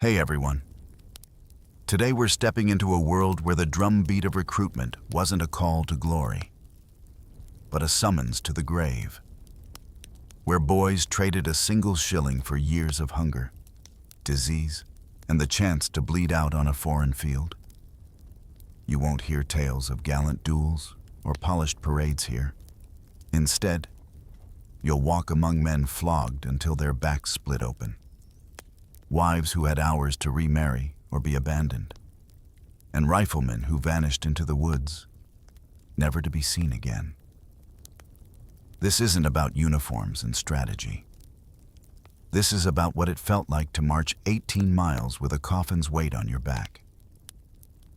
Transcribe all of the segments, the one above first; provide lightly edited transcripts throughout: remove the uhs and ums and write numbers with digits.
Hey everyone. Today we're stepping into a world where the drumbeat of recruitment wasn't a call to glory, but a summons to the grave. Where boys traded a single shilling for years of hunger, disease, and the chance to bleed out on a foreign field. You won't hear tales of gallant duels or polished parades here. Instead, you'll walk among men flogged until their backs split open. Wives who had hours to remarry or be abandoned, and riflemen who vanished into the woods, never to be seen again. This isn't about uniforms and strategy. This is about what it felt like to march 18 miles with a coffin's weight on your back,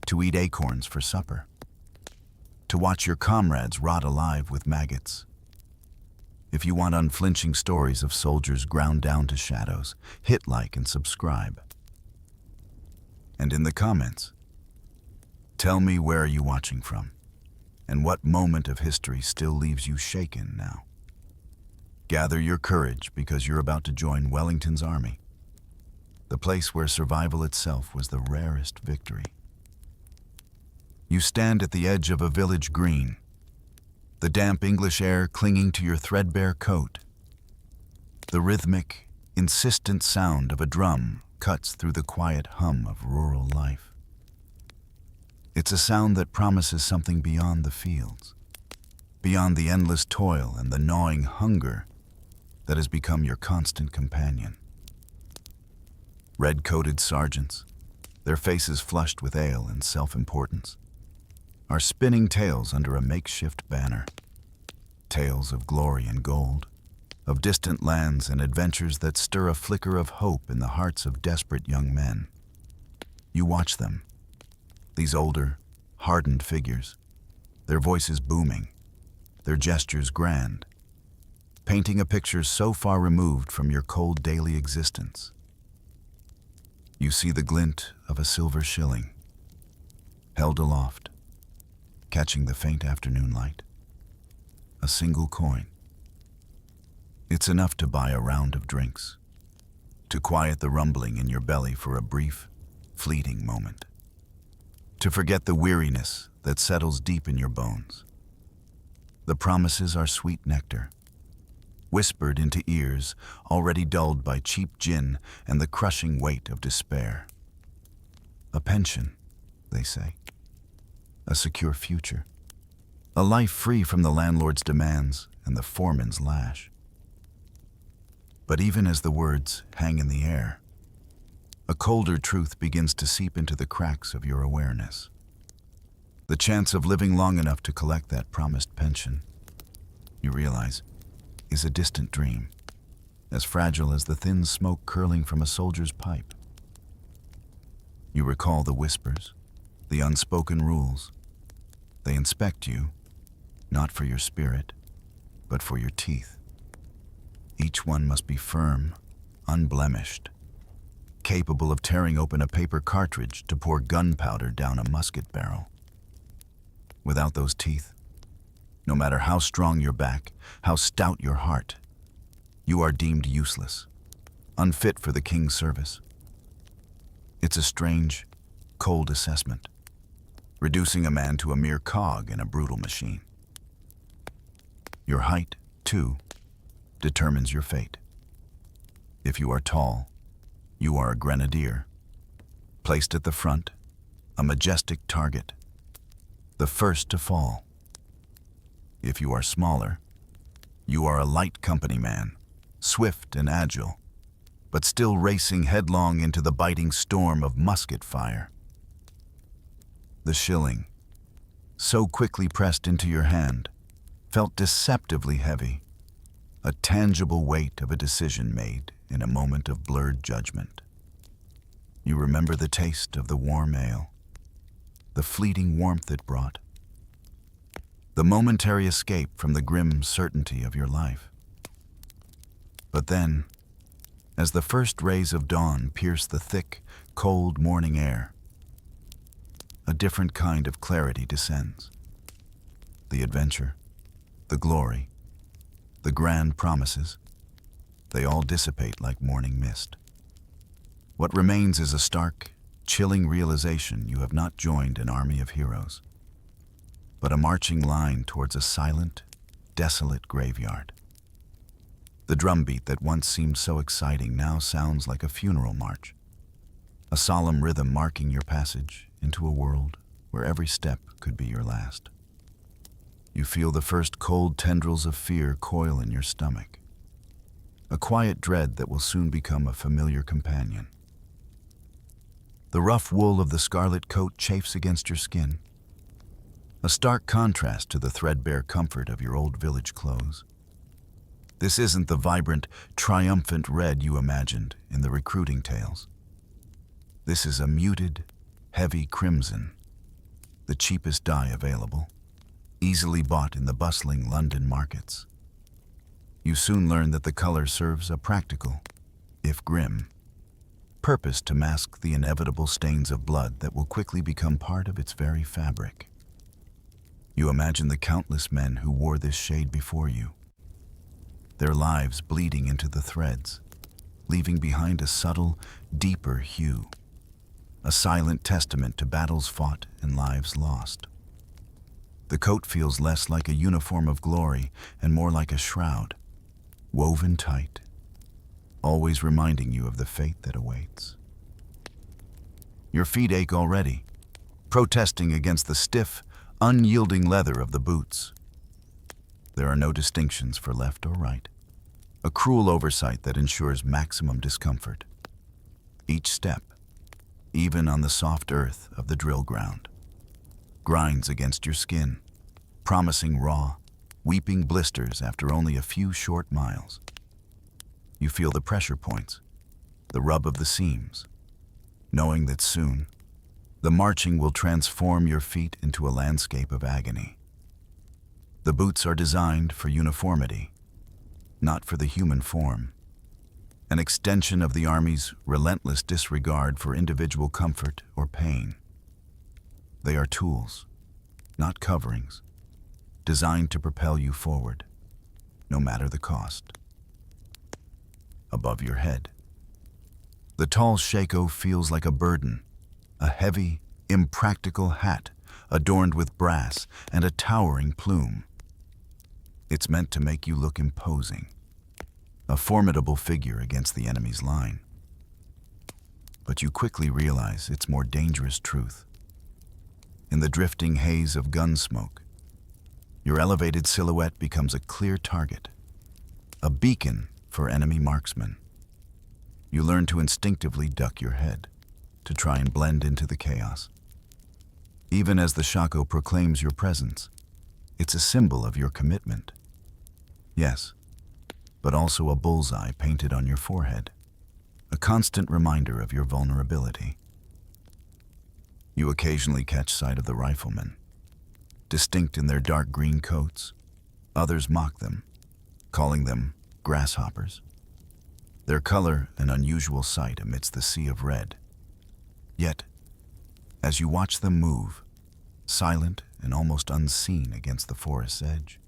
to eat acorns for supper, to watch your comrades rot alive with maggots. If you want unflinching stories of soldiers ground down to shadows, hit like and subscribe. And in the comments, tell me where are you watching from, and what moment of history still leaves you shaken now. Gather your courage because you're about to join Wellington's army, the place where survival itself was the rarest victory. You stand at the edge of a village green, the damp English air clinging to your threadbare coat. The rhythmic, insistent sound of a drum cuts through the quiet hum of rural life. It's a sound that promises something beyond the fields, beyond the endless toil and the gnawing hunger that has become your constant companion. Red-coated sergeants, their faces flushed with ale and self-importance, are spinning tales under a makeshift banner. Tales of glory and gold, of distant lands and adventures that stir a flicker of hope in the hearts of desperate young men. You watch them, these older, hardened figures, their voices booming, their gestures grand, painting a picture so far removed from your cold daily existence. You see the glint of a silver shilling, held aloft, catching the faint afternoon light. A single coin. It's enough to buy a round of drinks, to quiet the rumbling in your belly for a brief, fleeting moment, to forget the weariness that settles deep in your bones. The promises are sweet nectar, whispered into ears already dulled by cheap gin and the crushing weight of despair. A pension, they say. A secure future. A life free from the landlord's demands and the foreman's lash. But even as the words hang in the air, a colder truth begins to seep into the cracks of your awareness. The chance of living long enough to collect that promised pension, you realize, is a distant dream, as fragile as the thin smoke curling from a soldier's pipe. You recall the whispers, the unspoken rules. They inspect you, not for your spirit, but for your teeth. Each one must be firm, unblemished, capable of tearing open a paper cartridge to pour gunpowder down a musket barrel. Without those teeth, no matter how strong your back, how stout your heart, you are deemed useless, unfit for the king's service. It's a strange, cold assessment, reducing a man to a mere cog in a brutal machine. Your height, too, determines your fate. If you are tall, you are a grenadier, placed at the front, a majestic target, the first to fall. If you are smaller, you are a light company man, swift and agile, but still racing headlong into the biting storm of musket fire. The shilling, so quickly pressed into your hand, felt deceptively heavy, a tangible weight of a decision made in a moment of blurred judgment. You remember the taste of the warm ale, the fleeting warmth it brought, the momentary escape from the grim certainty of your life. But then, as the first rays of dawn pierce the thick, cold morning air, a different kind of clarity descends. The adventure, the glory, the grand promises, they all dissipate like morning mist. What remains is a stark, chilling realization you have not joined an army of heroes, but a marching line towards a silent, desolate graveyard. The drumbeat that once seemed so exciting now sounds like a funeral march, a solemn rhythm marking your passage into a world where every step could be your last. You feel the first cold tendrils of fear coil in your stomach, a quiet dread that will soon become a familiar companion. The rough wool of the scarlet coat chafes against your skin, a stark contrast to the threadbare comfort of your old village clothes. This isn't the vibrant, triumphant red you imagined in the recruiting tales. This is a muted, heavy crimson, the cheapest dye available, easily bought in the bustling London markets. You soon learn that the color serves a practical, if grim, purpose to mask the inevitable stains of blood that will quickly become part of its very fabric. You imagine the countless men who wore this shade before you, their lives bleeding into the threads, leaving behind a subtle, deeper hue, a silent testament to battles fought and lives lost. The coat feels less like a uniform of glory and more like a shroud, woven tight, always reminding you of the fate that awaits. Your feet ache already, protesting against the stiff, unyielding leather of the boots. There are no distinctions for left or right, a cruel oversight that ensures maximum discomfort. Each step, even on the soft earth of the drill ground, grinds against your skin, promising raw, weeping blisters after only a few short miles. You feel the pressure points, the rub of the seams, knowing that soon, the marching will transform your feet into a landscape of agony. The boots are designed for uniformity, not for the human form, an extension of the Army's relentless disregard for individual comfort or pain. They are tools, not coverings, designed to propel you forward, no matter the cost. Above your head, the tall shako feels like a burden, a heavy, impractical hat adorned with brass and a towering plume. It's meant to make you look imposing, a formidable figure against the enemy's line. But you quickly realize its more dangerous truth. In the drifting haze of gun smoke, your elevated silhouette becomes a clear target, a beacon for enemy marksmen. You learn to instinctively duck your head, to try and blend into the chaos. Even as the shako proclaims your presence, it's a symbol of your commitment. Yes, but also a bullseye painted on your forehead, a constant reminder of your vulnerability. You occasionally catch sight of the riflemen, distinct in their dark green coats. Others mock them, calling them grasshoppers. Their color an unusual sight amidst the sea of red. Yet, as you watch them move, silent and almost unseen against the forest's edge,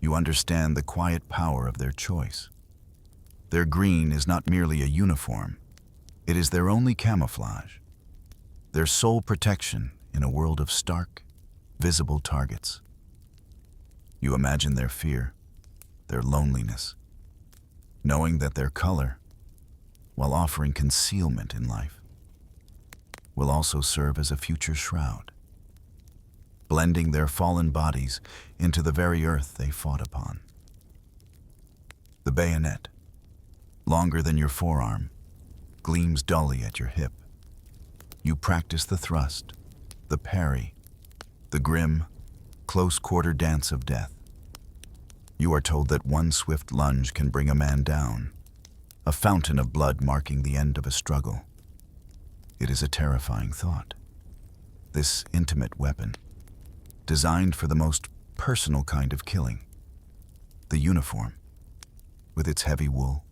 you understand the quiet power of their choice. Their green is not merely a uniform, it is their only camouflage, their sole protection in a world of stark, visible targets. You imagine their fear, their loneliness, knowing that their color, while offering concealment in life, will also serve as a future shroud, blending their fallen bodies into the very earth they fought upon. The bayonet, longer than your forearm, gleams dully at your hip. You practice the thrust, the parry, the grim, close-quarter dance of death. You are told that one swift lunge can bring a man down, a fountain of blood marking the end of a struggle. It is a terrifying thought. This intimate weapon, designed for the most personal kind of killing, the uniform, with its heavy wool,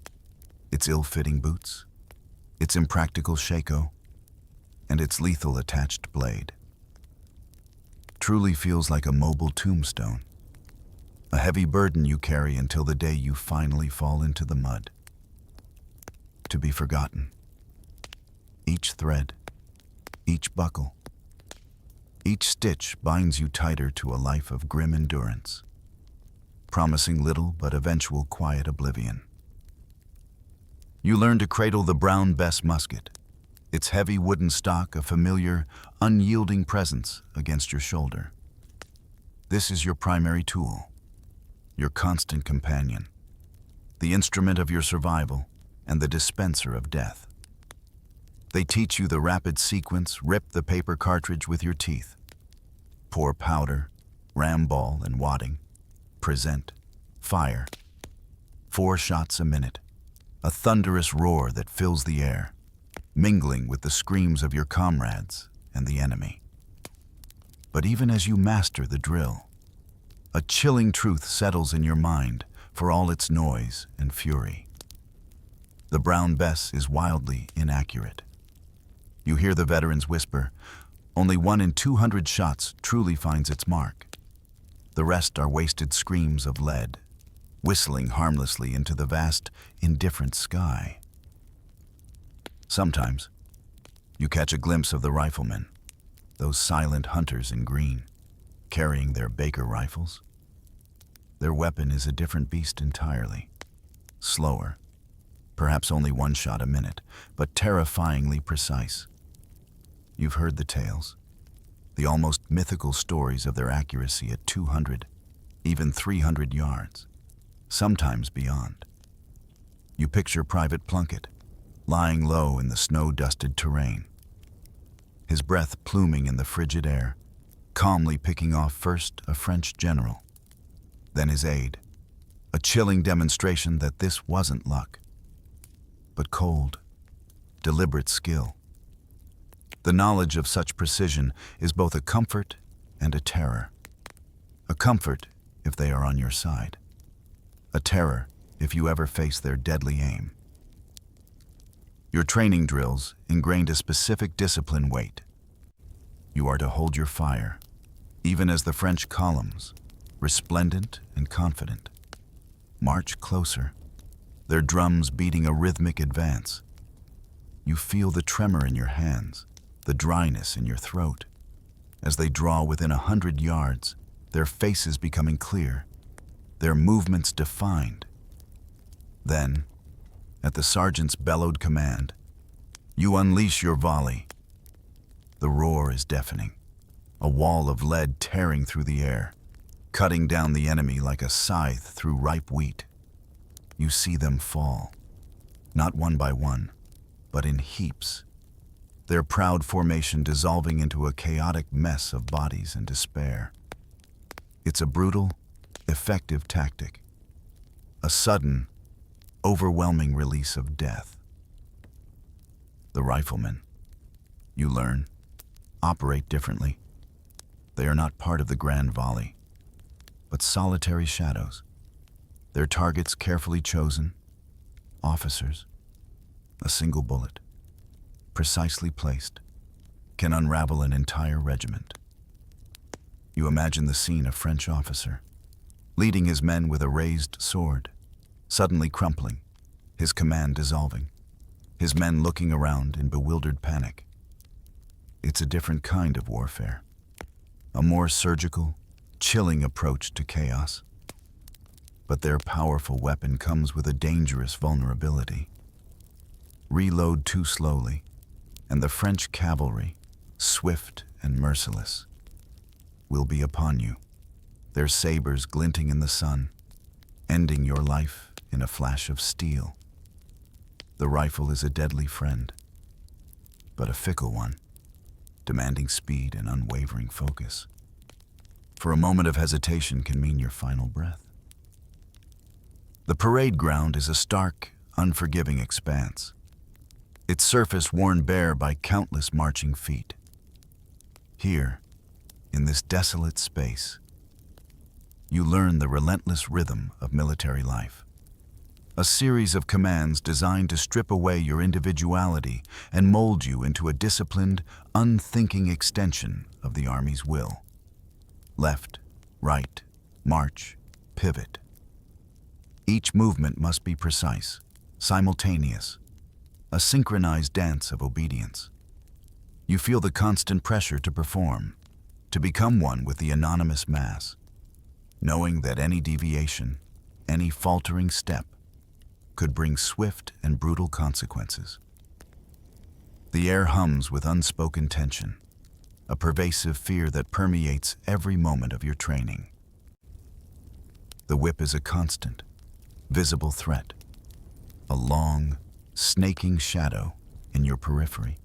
its ill-fitting boots, its impractical shako, and its lethal attached blade, truly feels like a mobile tombstone, a heavy burden you carry until the day you finally fall into the mud, to be forgotten, Each thread, each buckle, each stitch binds you tighter to a life of grim endurance, promising little but eventual quiet oblivion. You learn to cradle the Brown Bess musket, its heavy wooden stock a familiar, unyielding presence against your shoulder. This is your primary tool, your constant companion, the instrument of your survival and the dispenser of death. They teach you the rapid sequence, rip the paper cartridge with your teeth, pour powder, ram ball and wadding, present, fire. 4 shots a minute, a thunderous roar that fills the air, mingling with the screams of your comrades and the enemy. But even as you master the drill, a chilling truth settles in your mind for all its noise and fury. The Brown Bess is wildly inaccurate. You hear the veterans whisper, only 1 in 200 shots truly finds its mark. The rest are wasted screams of lead, whistling harmlessly into the vast, indifferent sky. Sometimes, you catch a glimpse of the riflemen, those silent hunters in green, carrying their Baker rifles. Their weapon is a different beast entirely, slower, perhaps only 1 shot a minute, but terrifyingly precise. You've heard the tales, the almost mythical stories of their accuracy at 200, even 300 yards, sometimes beyond. You picture Private Plunkett, lying low in the snow-dusted terrain, his breath pluming in the frigid air, calmly picking off first a French general, then his aide, a chilling demonstration that this wasn't luck, but cold, deliberate skill. The knowledge of such precision is both a comfort and a terror. A comfort if they are on your side. A terror if you ever face their deadly aim. Your training drills ingrained a specific discipline weight. You are to hold your fire, even as the French columns, resplendent and confident, march closer, their drums beating a rhythmic advance. You feel the tremor in your hands, the dryness in your throat. As they draw within 100 yards, their faces becoming clear, their movements defined. Then, at the sergeant's bellowed command, you unleash your volley. The roar is deafening, a wall of lead tearing through the air, cutting down the enemy like a scythe through ripe wheat. You see them fall, not one by one, but in heaps, their proud formation dissolving into a chaotic mess of bodies and despair. It's a brutal, effective tactic, a sudden, overwhelming release of death. The riflemen, you learn, operate differently. They are not part of the grand volley, but solitary shadows, their targets carefully chosen, officers. A single bullet, precisely placed, can unravel an entire regiment. You imagine the scene: a French officer, leading his men with a raised sword, suddenly crumpling, his command dissolving, his men looking around in bewildered panic. It's a different kind of warfare, a more surgical, chilling approach to chaos. But their powerful weapon comes with a dangerous vulnerability. Reload too slowly, and the French cavalry, swift and merciless, will be upon you, their sabers glinting in the sun, ending your life in a flash of steel. The rifle is a deadly friend, but a fickle one, demanding speed and unwavering focus. For a moment of hesitation can mean your final breath. The parade ground is a stark, unforgiving expanse, its surface worn bare by countless marching feet. Here, in this desolate space, you learn the relentless rhythm of military life, a series of commands designed to strip away your individuality and mold you into a disciplined, unthinking extension of the Army's will. Left, right, march, pivot. Each movement must be precise, simultaneous, a synchronized dance of obedience. You feel the constant pressure to perform, to become one with the anonymous mass, knowing that any deviation, any faltering step, could bring swift and brutal consequences. The air hums with unspoken tension, a pervasive fear that permeates every moment of your training. The whip is a constant, visible threat, a long, snaking shadow in your periphery.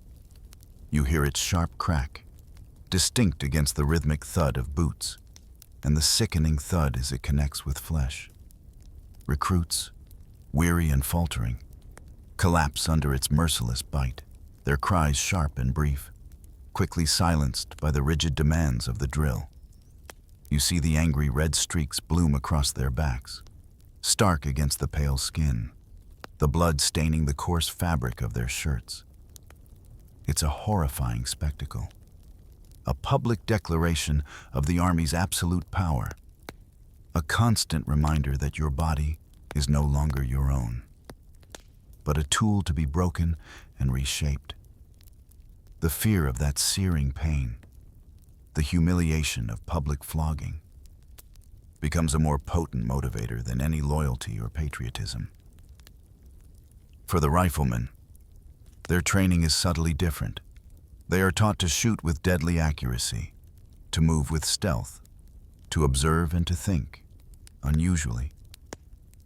You hear its sharp crack, distinct against the rhythmic thud of boots, and the sickening thud as it connects with flesh. Recruits, weary and faltering, collapse under its merciless bite, their cries sharp and brief, quickly silenced by the rigid demands of the drill. You see the angry red streaks bloom across their backs, stark against the pale skin, the blood staining the coarse fabric of their shirts. It's a horrifying spectacle, a public declaration of the Army's absolute power, a constant reminder that your body is no longer your own, but a tool to be broken and reshaped. The fear of that searing pain, the humiliation of public flogging, becomes a more potent motivator than any loyalty or patriotism. For the riflemen, their training is subtly different. They are taught to shoot with deadly accuracy, to move with stealth, to observe and to think, unusually.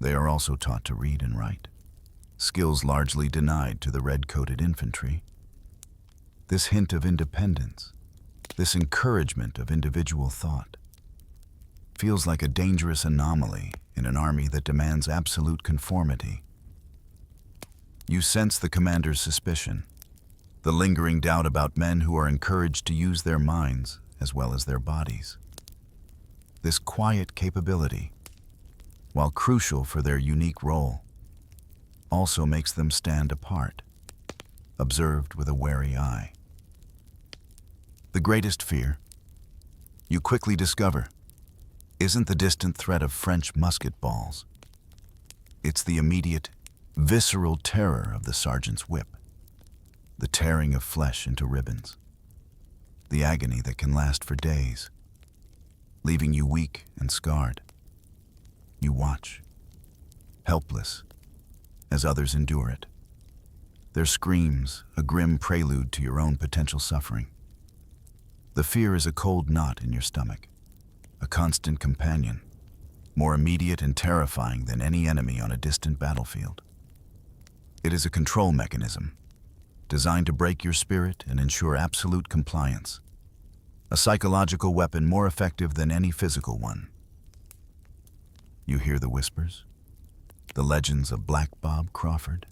They are also taught to read and write, skills largely denied to the red-coated infantry. This hint of independence, this encouragement of individual thought, feels like a dangerous anomaly in an army that demands absolute conformity. You sense the commander's suspicion, the lingering doubt about men who are encouraged to use their minds as well as their bodies. This quiet capability, while crucial for their unique role, also makes them stand apart, observed with a wary eye. The greatest fear, you quickly discover, isn't the distant threat of French musket balls. It's the immediate, visceral terror of the sergeant's whip, the tearing of flesh into ribbons, the agony that can last for days, leaving you weak and scarred. You watch, helpless, as others endure it. Their screams, a grim prelude to your own potential suffering. The fear is a cold knot in your stomach, a constant companion, more immediate and terrifying than any enemy on a distant battlefield. It is a control mechanism, designed to break your spirit and ensure absolute compliance, a psychological weapon more effective than any physical one. You hear the whispers, the legends of Black Bob Crawford,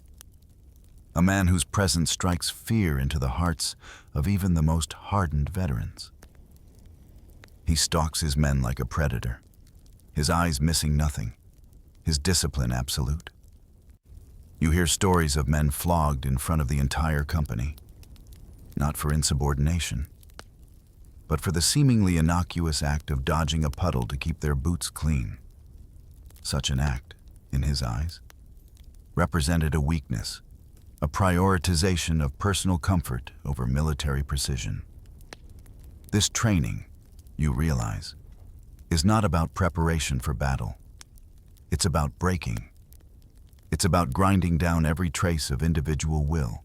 a man whose presence strikes fear into the hearts of even the most hardened veterans. He stalks his men like a predator, his eyes missing nothing, his discipline absolute. You hear stories of men flogged in front of the entire company, not for insubordination, but for the seemingly innocuous act of dodging a puddle to keep their boots clean. Such an act, in his eyes, represented a weakness, a prioritization of personal comfort over military precision. This training, you realize, is not about preparation for battle. It's about breaking. It's about grinding down every trace of individual will,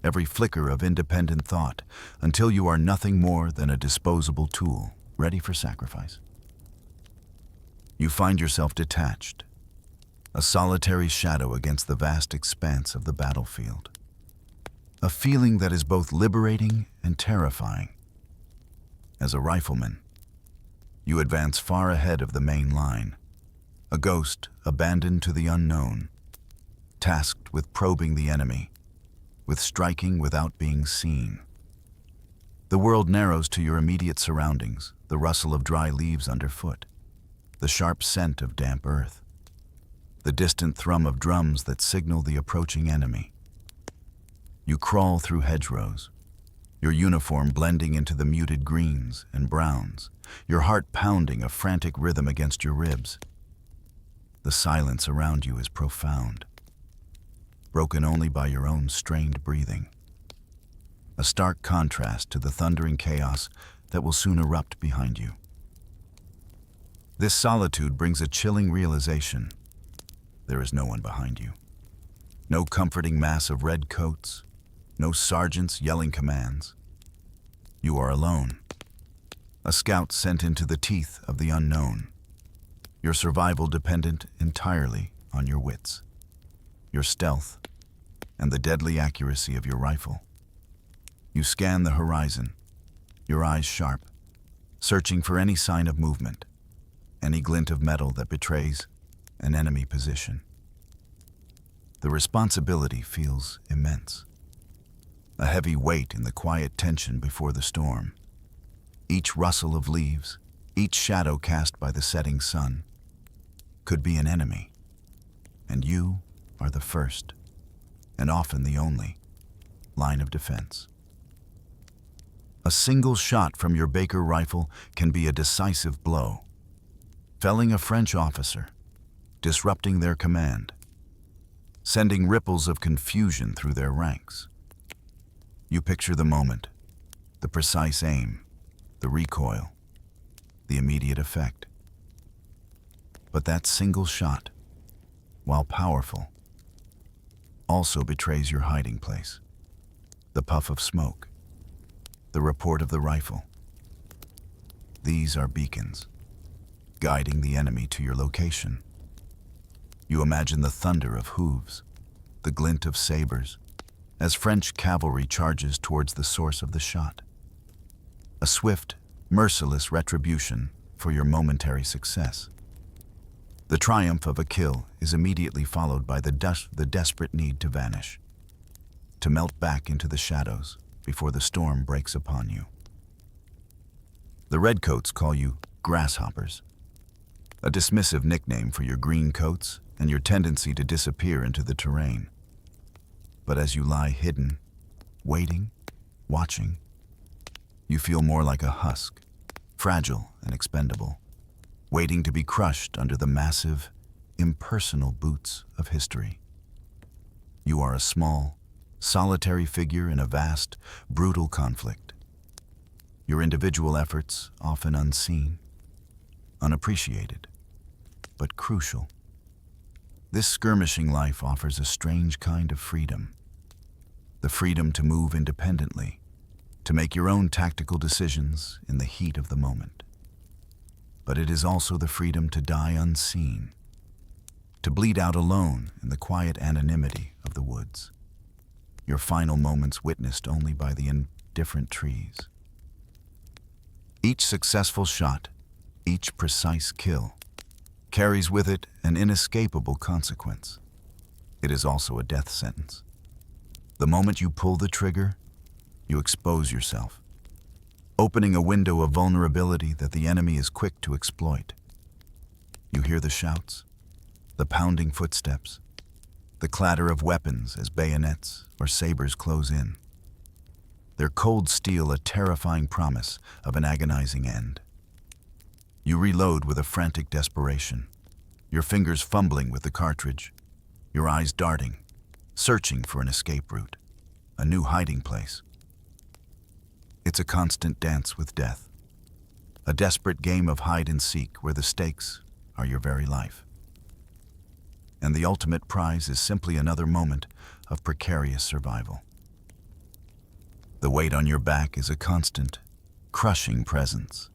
every flicker of independent thought, until you are nothing more than a disposable tool, ready for sacrifice. You find yourself detached, a solitary shadow against the vast expanse of the battlefield. A feeling that is both liberating and terrifying. As a rifleman, you advance far ahead of the main line, a ghost abandoned to the unknown, tasked with probing the enemy, with striking without being seen. The world narrows to your immediate surroundings, the rustle of dry leaves underfoot, the sharp scent of damp earth, the distant thrum of drums that signal the approaching enemy. You crawl through hedgerows, your uniform blending into the muted greens and browns, your heart pounding a frantic rhythm against your ribs. The silence around you is profound, broken only by your own strained breathing. A stark contrast to the thundering chaos that will soon erupt behind you. This solitude brings a chilling realization. There is no one behind you. No comforting mass of red coats, no sergeants yelling commands. You are alone, a scout sent into the teeth of the unknown. Your survival dependent entirely on your wits, your stealth, and the deadly accuracy of your rifle. You scan the horizon, your eyes sharp, searching for any sign of movement, any glint of metal that betrays an enemy position. The responsibility feels immense, a heavy weight in the quiet tension before the storm. Each rustle of leaves, each shadow cast by the setting sun, could be an enemy, and you are the first, and often the only, line of defense. A single shot from your Baker rifle can be a decisive blow, felling a French officer, disrupting their command, sending ripples of confusion through their ranks. You picture the moment, the precise aim, the recoil, the immediate effect. But that single shot, while powerful, also betrays your hiding place. The puff of smoke, the report of the rifle. These are beacons, guiding the enemy to your location. You imagine the thunder of hooves, the glint of sabers, as French cavalry charges towards the source of the shot. A swift, merciless retribution for your momentary success. The triumph of a kill is immediately followed by the desperate need to vanish, to melt back into the shadows before the storm breaks upon you. The redcoats call you grasshoppers, a dismissive nickname for your green coats and your tendency to disappear into the terrain. But as you lie hidden, waiting, watching, you feel more like a husk, fragile and expendable, waiting to be crushed under the massive, impersonal boots of history. You are a small, solitary figure in a vast, brutal conflict. Your individual efforts often unseen, unappreciated, but crucial. This skirmishing life offers a strange kind of freedom. The freedom to move independently, to make your own tactical decisions in the heat of the moment. But it is also the freedom to die unseen, to bleed out alone in the quiet anonymity of the woods. Your final moments witnessed only by the indifferent trees. Each successful shot, each precise kill, carries with it an inescapable consequence. It is also a death sentence. The moment you pull the trigger, you expose yourself, opening a window of vulnerability that the enemy is quick to exploit. You hear the shouts, the pounding footsteps, the clatter of weapons as bayonets or sabers close in. Their cold steel a terrifying promise of an agonizing end. You reload with a frantic desperation, your fingers fumbling with the cartridge, your eyes darting, searching for an escape route, a new hiding place. It's a constant dance with death, a desperate game of hide and seek where the stakes are your very life. And the ultimate prize is simply another moment of precarious survival. The weight on your back is a constant, crushing presence,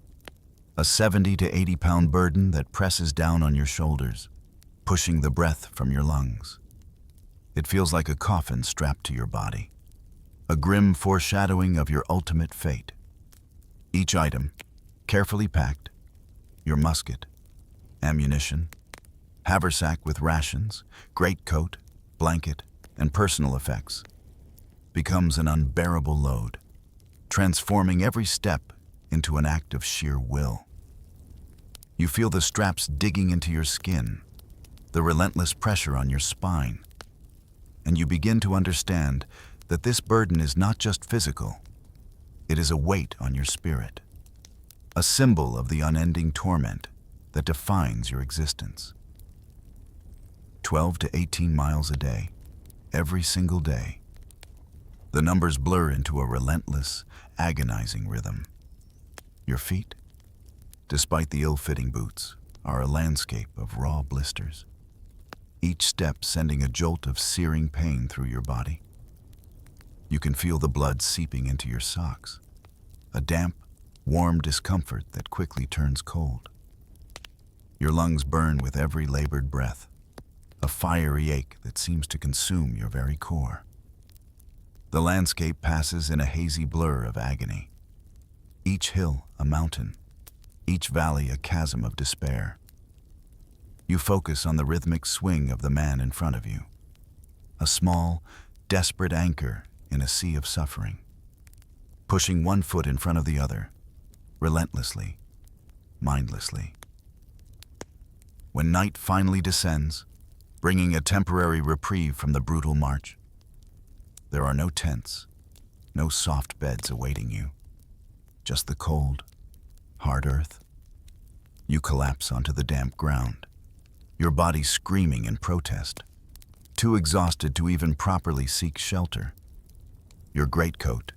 a 70 to 80-pound burden that presses down on your shoulders, pushing the breath from your lungs. It feels like a coffin strapped to your body, a grim foreshadowing of your ultimate fate. Each item, carefully packed, your musket, ammunition, haversack with rations, greatcoat, blanket, and personal effects, becomes an unbearable load, transforming every step into an act of sheer will. You feel the straps digging into your skin, the relentless pressure on your spine, and you begin to understand that this burden is not just physical, it is a weight on your spirit, a symbol of the unending torment that defines your existence. 12 to 18 miles a day, every single day. The numbers blur into a relentless, agonizing rhythm. Your feet, despite the ill-fitting boots, are a landscape of raw blisters, each step sending a jolt of searing pain through your body. You can feel the blood seeping into your socks, a damp, warm discomfort that quickly turns cold. Your lungs burn with every labored breath, a fiery ache that seems to consume your very core. The landscape passes in a hazy blur of agony, each hill a mountain, each valley a chasm of despair. You focus on the rhythmic swing of the man in front of you, a small, desperate anchor in a sea of suffering, pushing one foot in front of the other, relentlessly, mindlessly. When night finally descends, bringing a temporary reprieve from the brutal march, there are no tents, no soft beds awaiting you, just the cold, hard earth. You collapse onto the damp ground, your body screaming in protest, too exhausted to even properly seek shelter. Your greatcoat,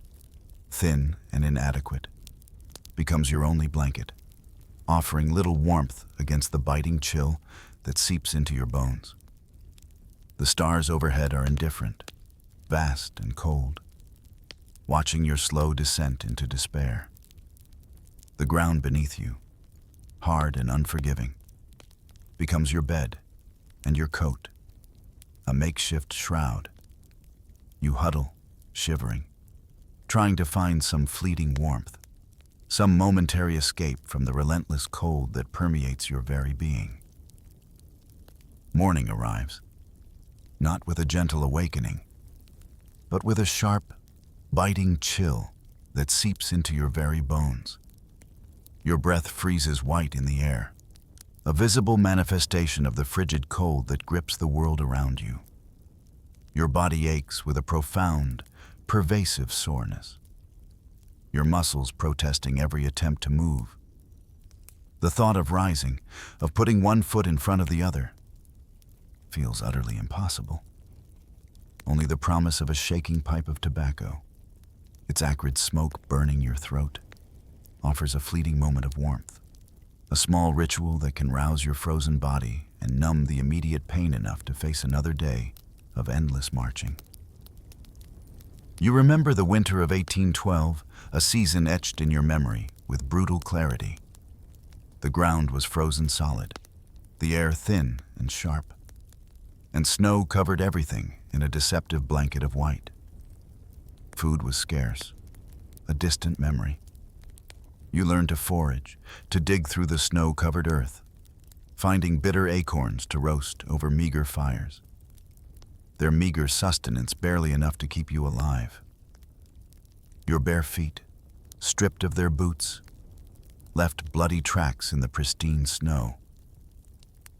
thin and inadequate, becomes your only blanket, offering little warmth against the biting chill that seeps into your bones. The stars overhead are indifferent, vast and cold, watching your slow descent into despair. The ground beneath you, hard and unforgiving, becomes your bed and your coat, a makeshift shroud. You huddle, shivering, trying to find some fleeting warmth, some momentary escape from the relentless cold that permeates your very being. Morning arrives, not with a gentle awakening, but with a sharp, biting chill that seeps into your very bones. Your breath freezes white in the air, a visible manifestation of the frigid cold that grips the world around you. Your body aches with a profound, pervasive soreness, your muscles protesting every attempt to move. The thought of rising, of putting one foot in front of the other, feels utterly impossible. Only the promise of a shaking pipe of tobacco, its acrid smoke burning your throat, offers a fleeting moment of warmth, a small ritual that can rouse your frozen body and numb the immediate pain enough to face another day of endless marching. You remember the winter of 1812, a season etched in your memory with brutal clarity. The ground was frozen solid, the air thin and sharp, and snow covered everything in a deceptive blanket of white. Food was scarce, a distant memory. You learned to forage, to dig through the snow-covered earth, finding bitter acorns to roast over meager fires. Their meager sustenance barely enough to keep you alive. Your bare feet, stripped of their boots, left bloody tracks in the pristine snow,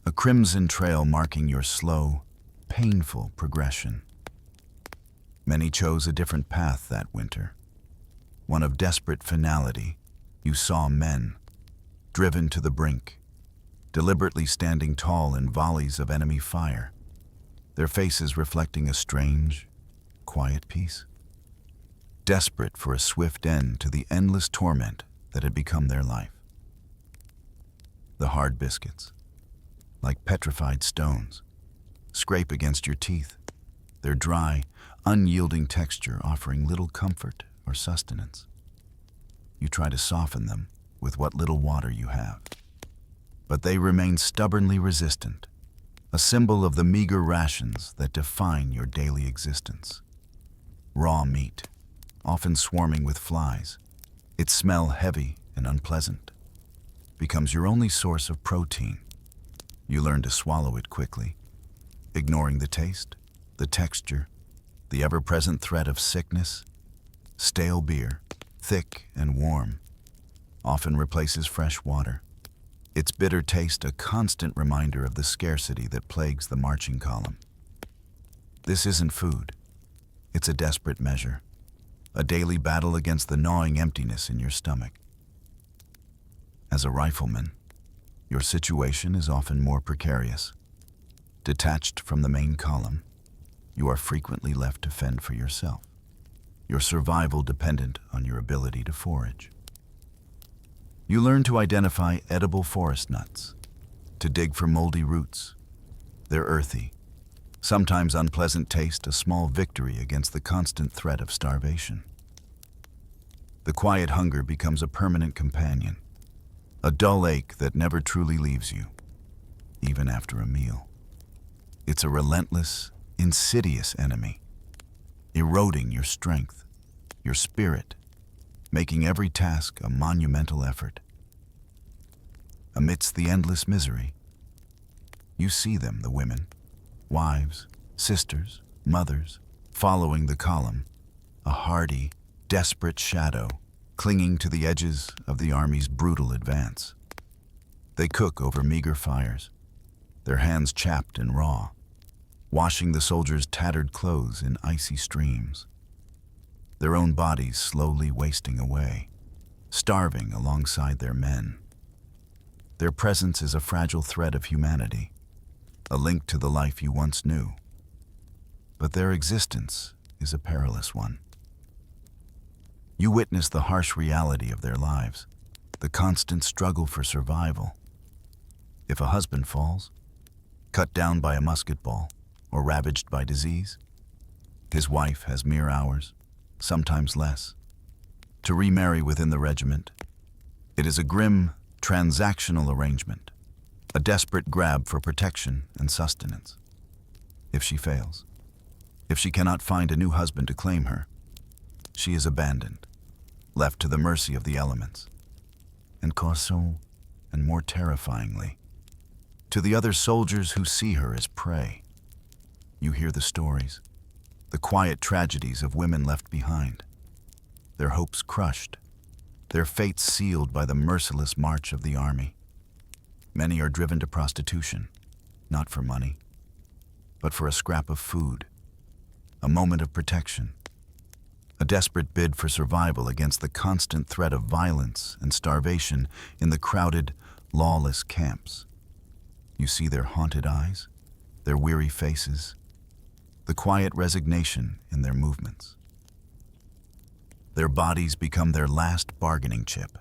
a crimson trail marking your slow, painful progression. Many chose a different path that winter, one of desperate finality. You saw men, driven to the brink, deliberately standing tall in volleys of enemy fire, their faces reflecting a strange, quiet peace, desperate for a swift end to the endless torment that had become their life. The hard biscuits, like petrified stones, scrape against your teeth, their dry, unyielding texture offering little comfort or sustenance. You try to soften them with what little water you have, but they remain stubbornly resistant, a symbol of the meager rations that define your daily existence. Raw meat, often swarming with flies, its smell heavy and unpleasant, becomes your only source of protein. You learn to swallow it quickly, ignoring the taste, the texture, the ever-present threat of sickness. Stale beer, thick and warm, often replaces fresh water, its bitter taste a constant reminder of the scarcity that plagues the marching column. This isn't food, it's a desperate measure, a daily battle against the gnawing emptiness in your stomach. As a rifleman, your situation is often more precarious. Detached from the main column, you are frequently left to fend for yourself, your survival dependent on your ability to forage. You learn to identify edible forest nuts, to dig for moldy roots. Their earthy, sometimes unpleasant taste, a small victory against the constant threat of starvation. The quiet hunger becomes a permanent companion, a dull ache that never truly leaves you, even after a meal. It's a relentless, insidious enemy, eroding your strength, your spirit, making every task a monumental effort. Amidst the endless misery, you see them, the women, wives, sisters, mothers, following the column, a hardy, desperate shadow clinging to the edges of the army's brutal advance. They cook over meager fires, their hands chapped and raw, washing the soldiers' tattered clothes in icy streams, their own bodies slowly wasting away, starving alongside their men. Their presence is a fragile thread of humanity, a link to the life you once knew. But their existence is a perilous one. You witness the harsh reality of their lives, the constant struggle for survival. If a husband falls, cut down by a musket ball, or ravaged by disease, his wife has mere hours, sometimes less, to remarry within the regiment. It is a grim, transactional arrangement, a desperate grab for protection and sustenance. If she fails, if she cannot find a new husband to claim her, she is abandoned, left to the mercy of the elements. And Corso, and more terrifyingly, to the other soldiers who see her as prey. You hear the stories, the quiet tragedies of women left behind, their hopes crushed, their fates sealed by the merciless march of the army. Many are driven to prostitution, not for money, but for a scrap of food, a moment of protection, a desperate bid for survival against the constant threat of violence and starvation in the crowded, lawless camps. You see their haunted eyes, their weary faces, the quiet resignation in their movements. Their bodies become their last bargaining chip,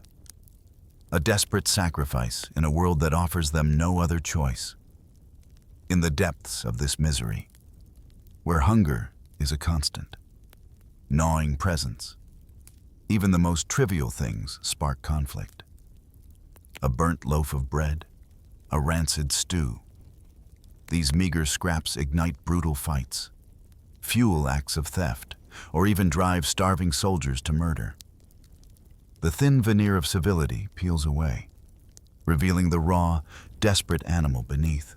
a desperate sacrifice in a world that offers them no other choice. In the depths of this misery, where hunger is a constant, gnawing presence, even the most trivial things spark conflict. A burnt loaf of bread, a rancid stew. These meager scraps ignite brutal fights, fuel acts of theft, or even drive starving soldiers to murder. The thin veneer of civility peels away, revealing the raw, desperate animal beneath,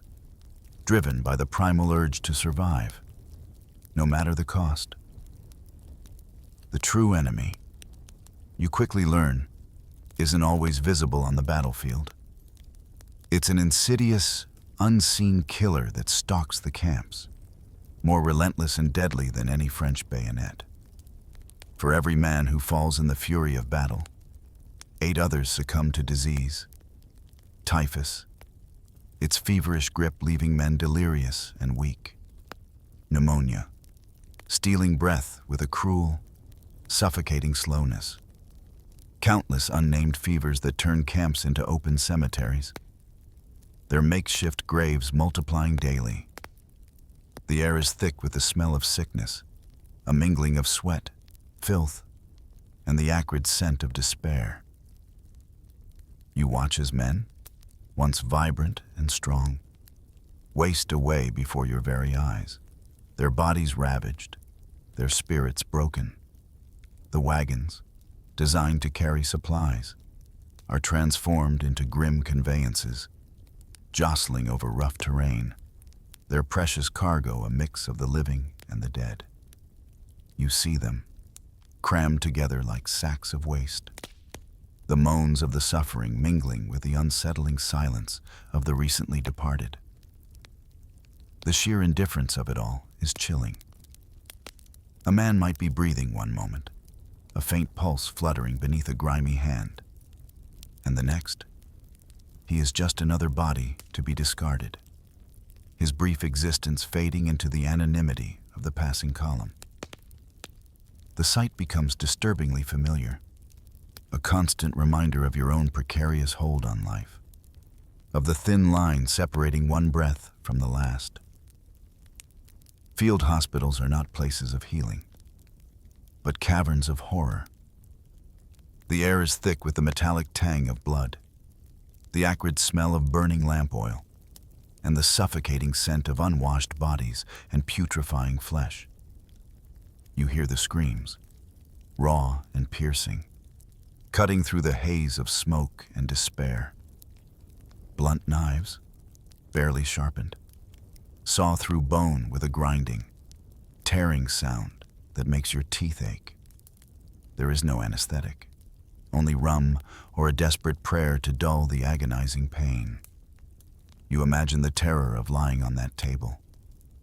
driven by the primal urge to survive, no matter the cost. The true enemy, you quickly learn, isn't always visible on the battlefield. It's an insidious, unseen killer that stalks the camps, more relentless and deadly than any French bayonet. For every man who falls in the fury of battle, 8 others succumb to disease. Typhus, its feverish grip leaving men delirious and weak. Pneumonia, stealing breath with a cruel, suffocating slowness. Countless unnamed fevers that turn camps into open cemeteries, their makeshift graves multiplying daily. The air is thick with the smell of sickness, a mingling of sweat, filth, and the acrid scent of despair. You watch as men, once vibrant and strong, waste away before your very eyes, their bodies ravaged, their spirits broken. The wagons, designed to carry supplies, are transformed into grim conveyances, jostling over rough terrain, their precious cargo a mix of the living and the dead. You see them, crammed together like sacks of waste, the moans of the suffering mingling with the unsettling silence of the recently departed. The sheer indifference of it all is chilling. A man might be breathing one moment, a faint pulse fluttering beneath a grimy hand, and the next, he is just another body to be discarded, his brief existence fading into the anonymity of the passing column. The sight becomes disturbingly familiar, a constant reminder of your own precarious hold on life, of the thin line separating one breath from the last. Field hospitals are not places of healing, but caverns of horror. The air is thick with the metallic tang of blood, the acrid smell of burning lamp oil, and the suffocating scent of unwashed bodies and putrefying flesh. You hear the screams, raw and piercing, cutting through the haze of smoke and despair. Blunt knives, barely sharpened, saw through bone with a grinding, tearing sound that makes your teeth ache. There is no anesthetic, only rum or a desperate prayer to dull the agonizing pain. You imagine the terror of lying on that table,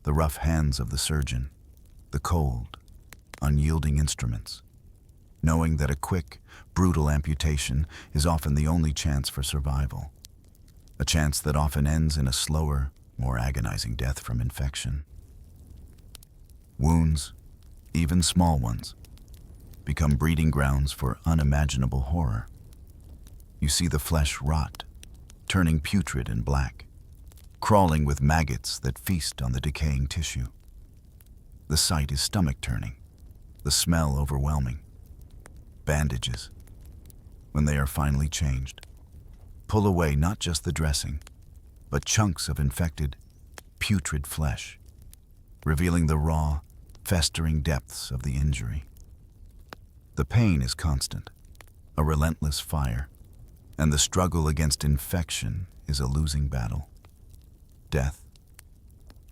the rough hands of the surgeon, the cold, unyielding instruments, knowing that a quick, brutal amputation is often the only chance for survival, a chance that often ends in a slower, more agonizing death from infection. Wounds, even small ones, become breeding grounds for unimaginable horror. You see the flesh rot, turning putrid and black, crawling with maggots that feast on the decaying tissue. The sight is stomach-turning, the smell overwhelming. Bandages, when they are finally changed, pull away not just the dressing, but chunks of infected, putrid flesh, revealing the raw, festering depths of the injury. The pain is constant, a relentless fire, and the struggle against infection is a losing battle. Death,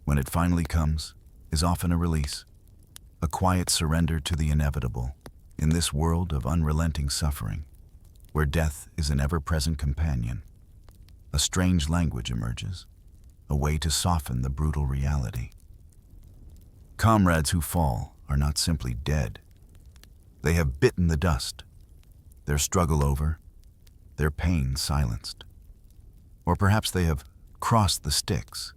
when it finally comes, is often a release, a quiet surrender to the inevitable in this world of unrelenting suffering, where death is an ever-present companion. A strange language emerges, a way to soften the brutal reality. Comrades who fall are not simply dead. They have bitten the dust, their struggle over, their pain silenced. Or perhaps they have crossed the Styx,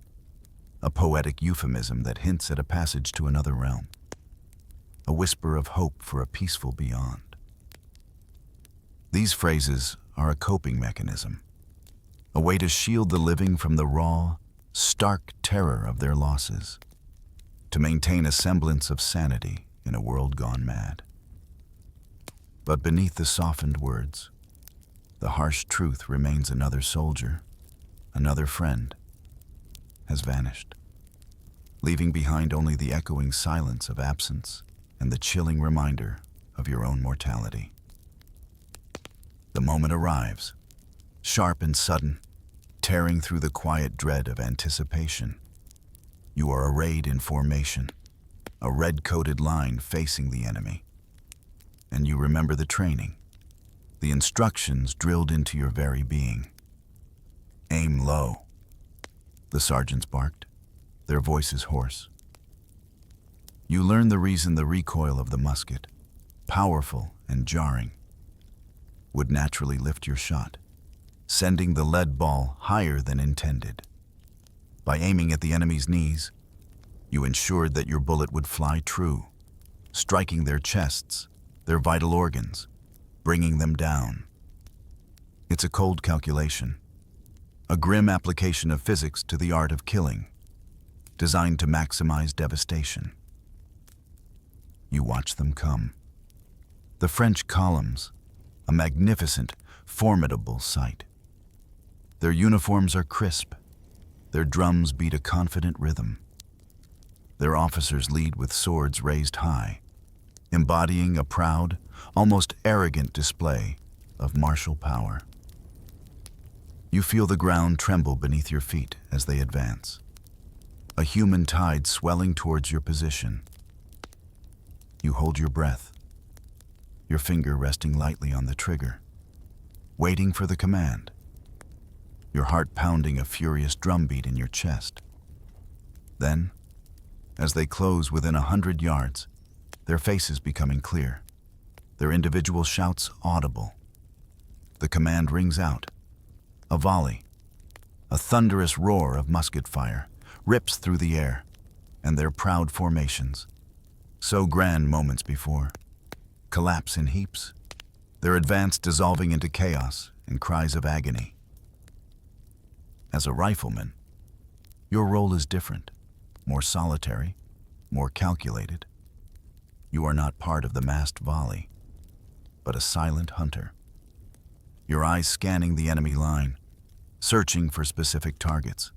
a poetic euphemism that hints at a passage to another realm, a whisper of hope for a peaceful beyond. These phrases are a coping mechanism, a way to shield the living from the raw, stark terror of their losses, to maintain a semblance of sanity in a world gone mad. But beneath the softened words, the harsh truth remains: another soldier, another friend, has vanished, leaving behind only the echoing silence of absence and the chilling reminder of your own mortality. The moment arrives, sharp and sudden, tearing through the quiet dread of anticipation. You are arrayed in formation, a red-coated line facing the enemy. And you remember the training, the instructions drilled into your very being. Aim low, the sergeants barked, their voices hoarse. You learn the reason the recoil of the musket, powerful and jarring, would naturally lift your shot, sending the lead ball higher than intended. By aiming at the enemy's knees, you ensured that your bullet would fly true, striking their chests, their vital organs, bringing them down. It's a cold calculation, a grim application of physics to the art of killing, designed to maximize devastation. You watch them come. The French columns, a magnificent, formidable sight. Their uniforms are crisp. Their drums beat a confident rhythm. Their officers lead with swords raised high, embodying a proud, almost arrogant display of martial power. You feel the ground tremble beneath your feet as they advance, a human tide swelling towards your position. You hold your breath, your finger resting lightly on the trigger, waiting for the command, your heart pounding a furious drumbeat in your chest. Then, as they close within 100 yards, their faces becoming clear, their individual shouts audible. The command rings out. A volley, a thunderous roar of musket fire, rips through the air. and their proud formations, so grand moments before, collapse in heaps, their advance dissolving into chaos and cries of agony. As a rifleman, your role is different, more solitary, more calculated. You are not part of the massed volley, but a silent hunter, your eyes scanning the enemy line, searching for specific targets.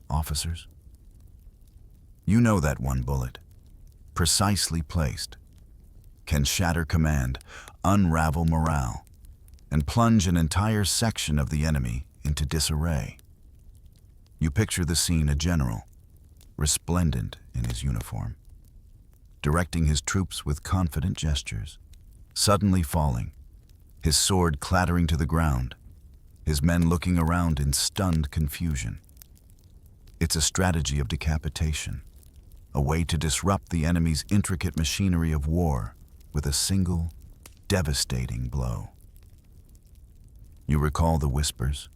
Officers, you know that one bullet, precisely placed, can shatter command, unravel morale, and plunge an entire section of the enemy into disarray. You picture the scene: a general, resplendent in his uniform, directing his troops with confident gestures, suddenly falling, his sword clattering to the ground, his men looking around in stunned confusion. It's a strategy of decapitation, a way to disrupt the enemy's intricate machinery of war with a single, devastating blow. You recall the whispers,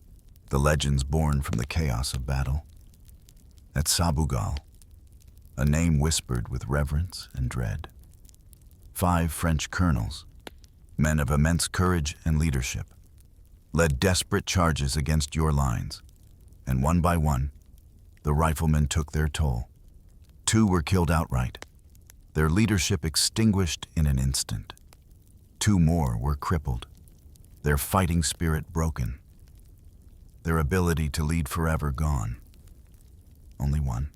the legends born from the chaos of battle. At Sabugal, a name whispered with reverence and dread. 5 French colonels, men of immense courage and leadership, led desperate charges against your lines, and one by one, the riflemen took their toll. 2 were killed outright, their leadership extinguished in an instant. 2 more were crippled, their fighting spirit broken, their ability to lead forever gone. Only 1,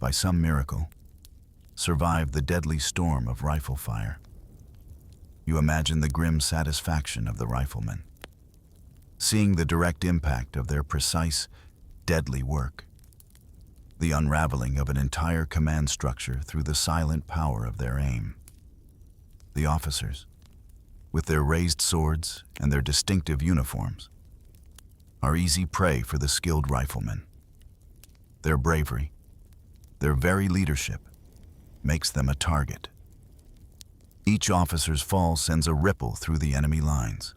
by some miracle, survived the deadly storm of rifle fire. You imagine the grim satisfaction of the riflemen, seeing the direct impact of their precise, deadly work, the unraveling of an entire command structure through the silent power of their aim. The officers, with their raised swords and their distinctive uniforms, are easy prey for the skilled riflemen. Their bravery, their very leadership, makes them a target. Each officer's fall sends a ripple through the enemy lines.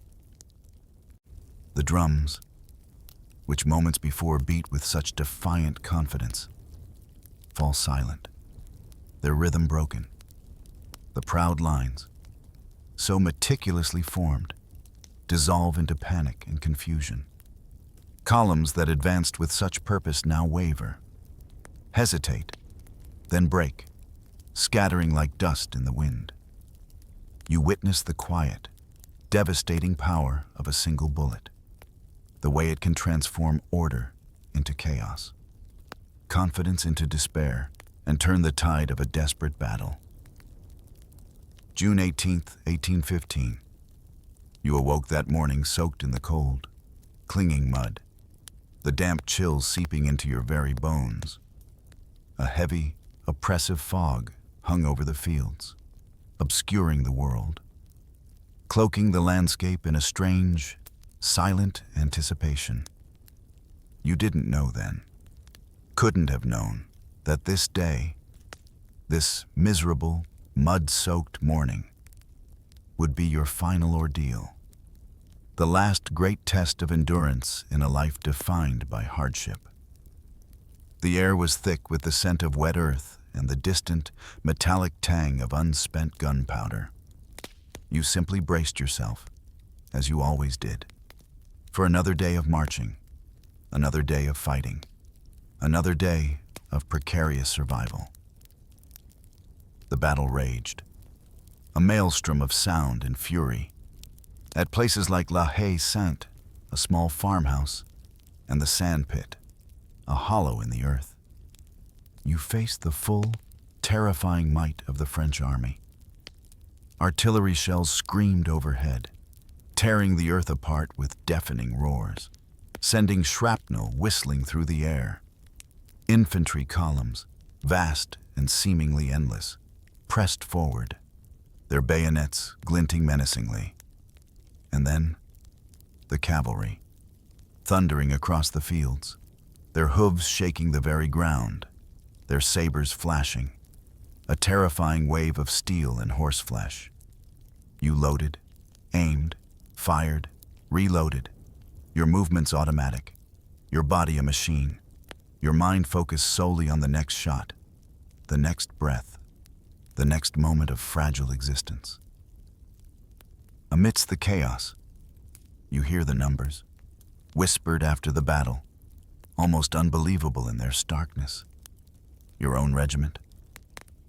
The drums, which moments before beat with such defiant confidence, fall silent, their rhythm broken. The proud lines, so meticulously formed, dissolve into panic and confusion. Columns that advanced with such purpose now waver, hesitate, then break, scattering like dust in the wind. You witness the quiet, devastating power of a single bullet, the way it can transform order into chaos, confidence into despair, and turn the tide of a desperate battle. June 18th, 1815. You awoke that morning soaked in the cold, clinging mud, the damp chills seeping into your very bones. A heavy, oppressive fog hung over the fields, obscuring the world, cloaking the landscape in a strange, silent anticipation. You didn't know then, couldn't have known, that this day, this miserable, mud-soaked morning, would be your final ordeal, the last great test of endurance in a life defined by hardship. The air was thick with the scent of wet earth and the distant, metallic tang of unspent gunpowder. You simply braced yourself, as you always did, for another day of marching, another day of fighting, another day of precarious survival. The battle raged, a maelstrom of sound and fury. At places like La Haye Sainte, a small farmhouse, and the sand pit, a hollow in the earth, you faced the full, terrifying might of the French army. Artillery shells screamed overhead, tearing the earth apart with deafening roars, sending shrapnel whistling through the air. Infantry columns, vast and seemingly endless, pressed forward, their bayonets glinting menacingly. And then, the cavalry, thundering across the fields, their hooves shaking the very ground, their sabers flashing, a terrifying wave of steel and horseflesh. You loaded, aimed, fired, reloaded, your movements automatic, your body a machine, your mind focused solely on the next shot, the next breath, the next moment of fragile existence. Amidst the chaos, you hear the numbers, whispered after the battle, almost unbelievable in their starkness. Your own regiment,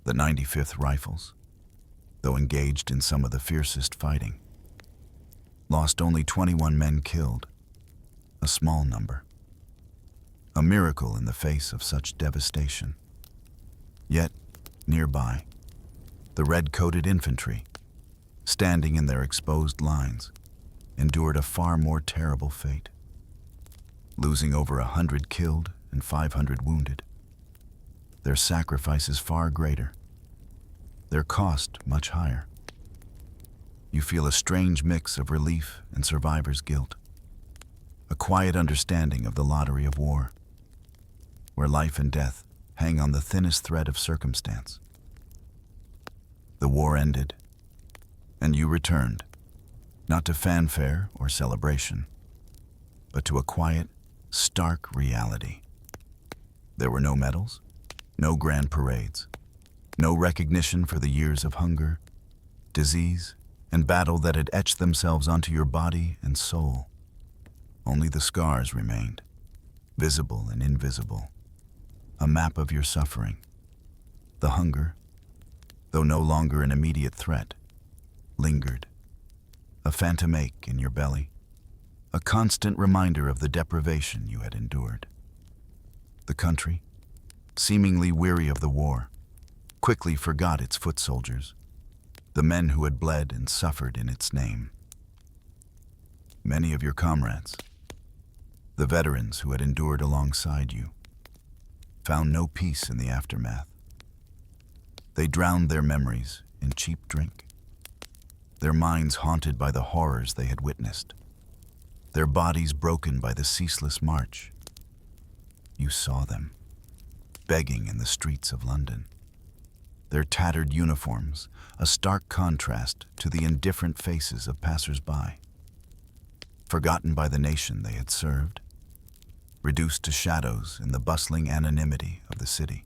the 95th Rifles, though engaged in some of the fiercest fighting, lost only 21 men killed, a small number. A miracle in the face of such devastation. Yet, nearby, the red-coated infantry, standing in their exposed lines, endured a far more terrible fate, losing over 100 killed and 500 wounded. Their sacrifice is far greater, their cost much higher. You feel a strange mix of relief and survivor's guilt, a quiet understanding of the lottery of war, where life and death hang on the thinnest thread of circumstance. The war ended, and you returned, not to fanfare or celebration, but to a quiet, stark reality. There were no medals, no grand parades, no recognition for the years of hunger, disease, and battle that had etched themselves onto your body and soul. Only the scars remained, visible and invisible, a map of your suffering. The hunger, though no longer an immediate threat, lingered, a phantom ache in your belly, a constant reminder of the deprivation you had endured. The country, seemingly weary of the war, quickly forgot its foot soldiers, the men who had bled and suffered in its name. Many of your comrades, the veterans who had endured alongside you, found no peace in the aftermath. They drowned their memories in cheap drink, their minds haunted by the horrors they had witnessed, their bodies broken by the ceaseless march. You saw them, begging in the streets of London, their tattered uniforms a stark contrast to the indifferent faces of passers-by, forgotten by the nation they had served, reduced to shadows in the bustling anonymity of the city.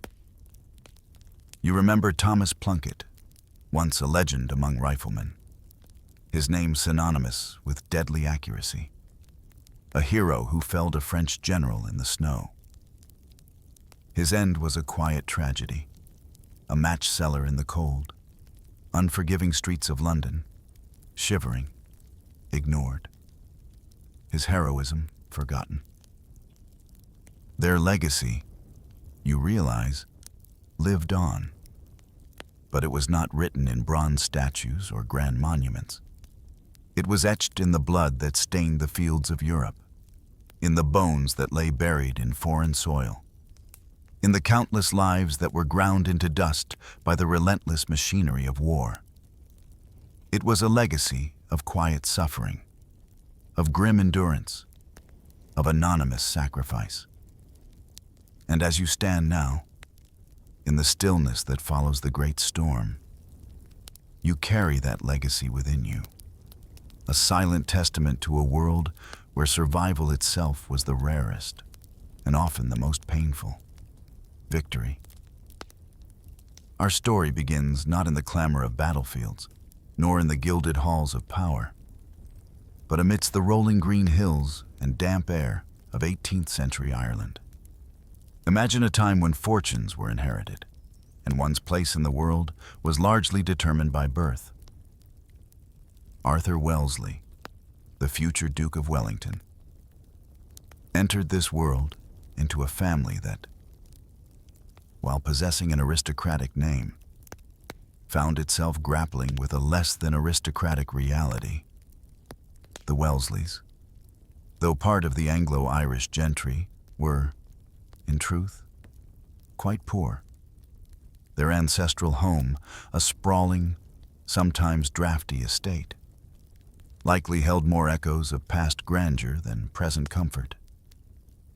You remember Thomas Plunkett, once a legend among riflemen, his name synonymous with deadly accuracy, a hero who felled a French general in the snow. His end was a quiet tragedy, a match seller in the cold, unforgiving streets of London, shivering, ignored. His heroism forgotten. Their legacy, you realize, lived on. But it was not written in bronze statues or grand monuments. It was etched in the blood that stained the fields of Europe, in the bones that lay buried in foreign soil, in the countless lives that were ground into dust by the relentless machinery of war. It was a legacy of quiet suffering, of grim endurance, of anonymous sacrifice. And as you stand now, in the stillness that follows the great storm, you carry that legacy within you, a silent testament to a world where survival itself was the rarest and often the most painful. Victory. Our story begins not in the clamor of battlefields, nor in the gilded halls of power, but amidst the rolling green hills and damp air of 18th century Ireland. Imagine a time when fortunes were inherited, and one's place in the world was largely determined by birth. Arthur Wellesley, the future Duke of Wellington, entered this world into a family that, while possessing an aristocratic name, found itself grappling with a less than aristocratic reality. The Wellesleys, though part of the Anglo-Irish gentry, were, in truth, quite poor. Their ancestral home, a sprawling, sometimes drafty estate, likely held more echoes of past grandeur than present comfort.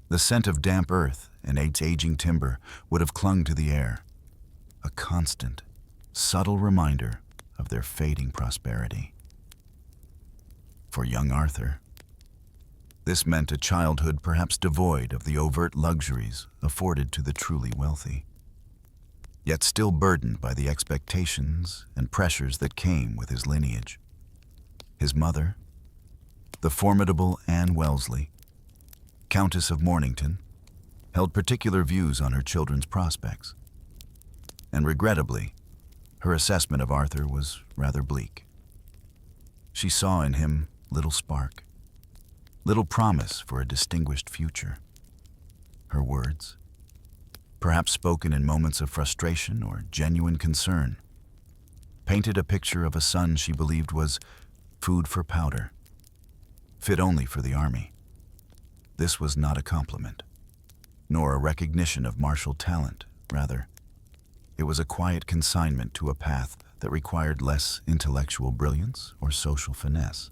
The scent of damp earth and its aging timber would have clung to the air, a constant, subtle reminder of their fading prosperity. For young Arthur, this meant a childhood perhaps devoid of the overt luxuries afforded to the truly wealthy. yet still burdened by the expectations and pressures that came with his lineage. His mother, the formidable Anne Wellesley, Countess of Mornington, held particular views on her children's prospects, and regrettably, her assessment of Arthur was rather bleak. She saw in him little spark, little promise for a distinguished future. Her words, perhaps spoken in moments of frustration or genuine concern, painted a picture of a son she believed was food for powder, fit only for the army. This was not a compliment, nor a recognition of martial talent. Rather, it was a quiet consignment to a path that required less intellectual brilliance or social finesse,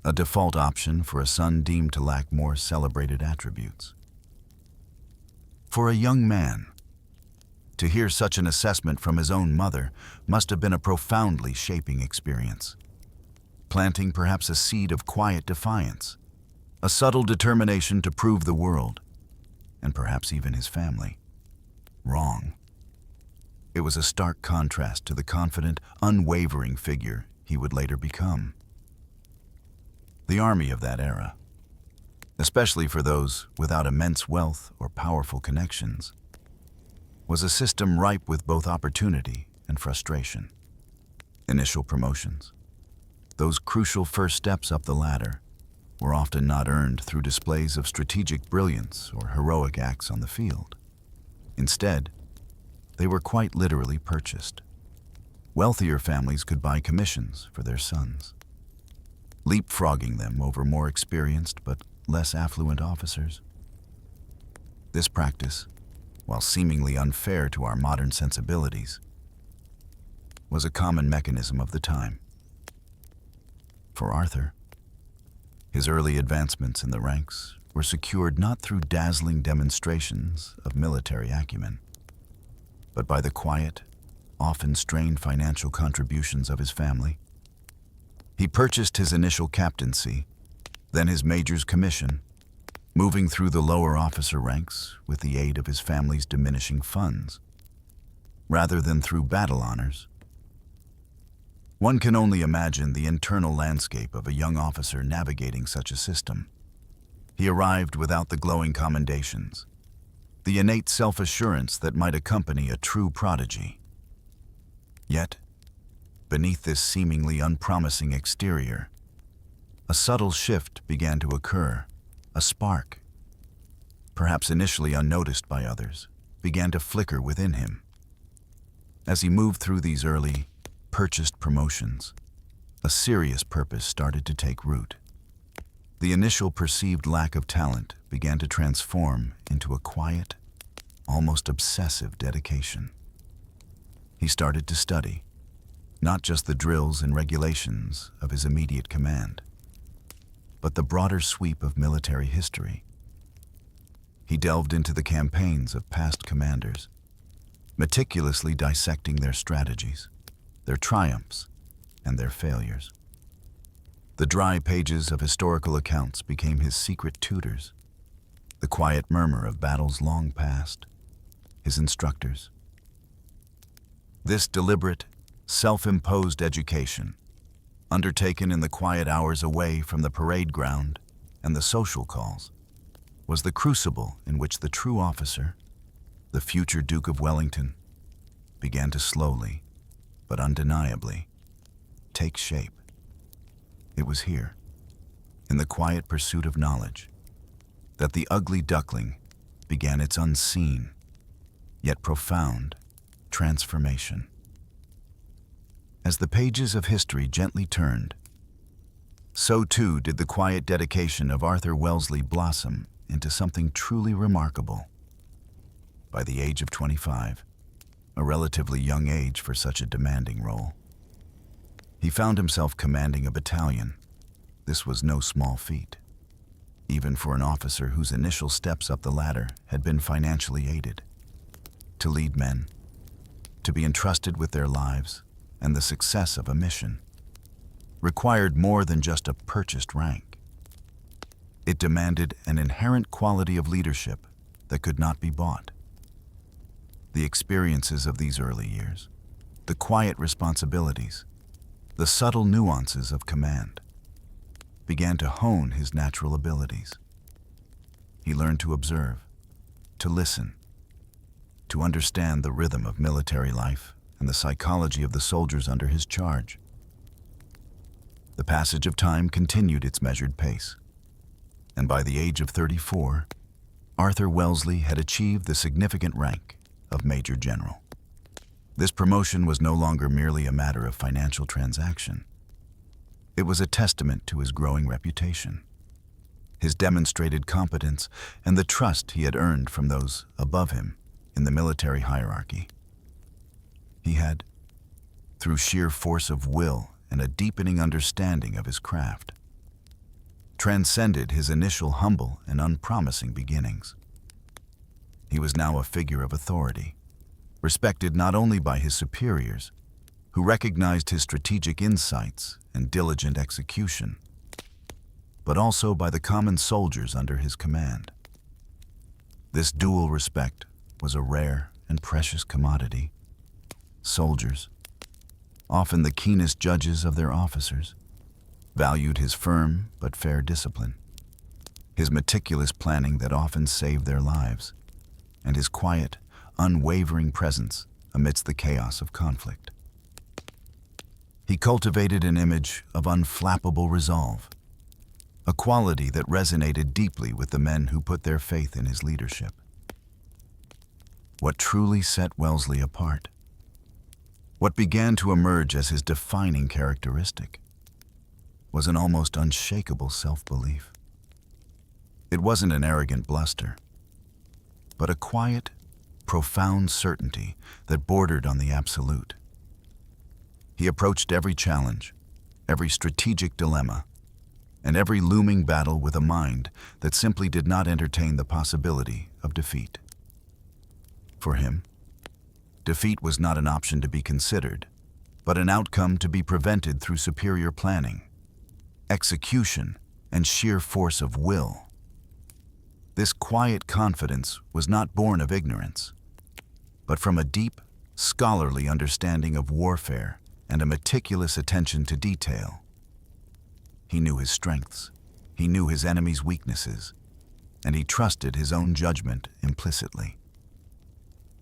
a default option for a son deemed to lack more celebrated attributes. For a young man, to hear such an assessment from his own mother must have been a profoundly shaping experience, planting perhaps a seed of quiet defiance, a subtle determination to prove the world, and perhaps even his family, wrong. It was a stark contrast to the confident, unwavering figure he would later become. The army of that era, especially for those without immense wealth or powerful connections, was a system ripe with both opportunity and frustration. Initial promotions, those crucial first steps up the ladder, were often not earned through displays of strategic brilliance or heroic acts on the field. Instead, they were quite literally purchased. Wealthier families could buy commissions for their sons, leapfrogging them over more experienced but less affluent officers. This practice, while seemingly unfair to our modern sensibilities, was a common mechanism of the time. For Arthur, his early advancements in the ranks were secured not through dazzling demonstrations of military acumen, but by the quiet, often strained financial contributions of his family. He purchased his initial captaincy, then his major's commission, moving through the lower officer ranks with the aid of his family's diminishing funds, rather than through battle honors. One can only imagine the internal landscape of a young officer navigating such a system. He arrived without the glowing commendations, the innate self-assurance that might accompany a true prodigy. Yet, beneath this seemingly unpromising exterior, a subtle shift began to occur. A spark, perhaps initially unnoticed by others, began to flicker within him. As he moved through these early, purchased promotions, a serious purpose started to take root. The initial perceived lack of talent began to transform into a quiet, almost obsessive dedication. He started to study, not just the drills and regulations of his immediate command, but the broader sweep of military history. He delved into the campaigns of past commanders, meticulously dissecting their strategies, their triumphs, and their failures. The dry pages of historical accounts became his secret tutors, the quiet murmur of battles long past, his instructors. This deliberate, self-imposed education, undertaken in the quiet hours away from the parade ground and the social calls, was the crucible in which the true officer, the future Duke of Wellington, began to slowly, but undeniably, take shape. It was here, in the quiet pursuit of knowledge, that the ugly duckling began its unseen, yet profound, transformation. As the pages of history gently turned, so too did the quiet dedication of Arthur Wellesley blossom into something truly remarkable. By the age of 25, a relatively young age for such a demanding role, he found himself commanding a battalion. This was no small feat, even for an officer whose initial steps up the ladder had been financially aided. To lead men, to be entrusted with their lives and the success of a mission, required more than just a purchased rank. It demanded an inherent quality of leadership that could not be bought. The experiences of these early years, the quiet responsibilities, the subtle nuances of command, began to hone his natural abilities. He learned to observe, to listen, to understand the rhythm of military life and the psychology of the soldiers under his charge. The passage of time continued its measured pace, and by the age of 34, Arthur Wellesley had achieved the significant rank of Major General. This promotion was no longer merely a matter of financial transaction. It was a testament to his growing reputation, his demonstrated competence, and the trust he had earned from those above him in the military hierarchy. He had, through sheer force of will and a deepening understanding of his craft, transcended his initial humble and unpromising beginnings. He was now a figure of authority, respected not only by his superiors, who recognized his strategic insights and diligent execution, but also by the common soldiers under his command. This dual respect was a rare and precious commodity. Soldiers, often the keenest judges of their officers, valued his firm but fair discipline, his meticulous planning that often saved their lives, and his quiet, unwavering presence amidst the chaos of conflict. He cultivated an image of unflappable resolve, a quality that resonated deeply with the men who put their faith in his leadership. What truly set Wellesley apart, what began to emerge as his defining characteristic, was an almost unshakable self-belief. It wasn't an arrogant bluster, but a quiet, profound certainty that bordered on the absolute. He approached every challenge, every strategic dilemma, and every looming battle with a mind that simply did not entertain the possibility of defeat. For him, defeat was not an option to be considered, but an outcome to be prevented through superior planning, execution, and sheer force of will. This quiet confidence was not born of ignorance, but from a deep, scholarly understanding of warfare and a meticulous attention to detail. He knew his strengths, he knew his enemy's weaknesses, and he trusted his own judgment implicitly.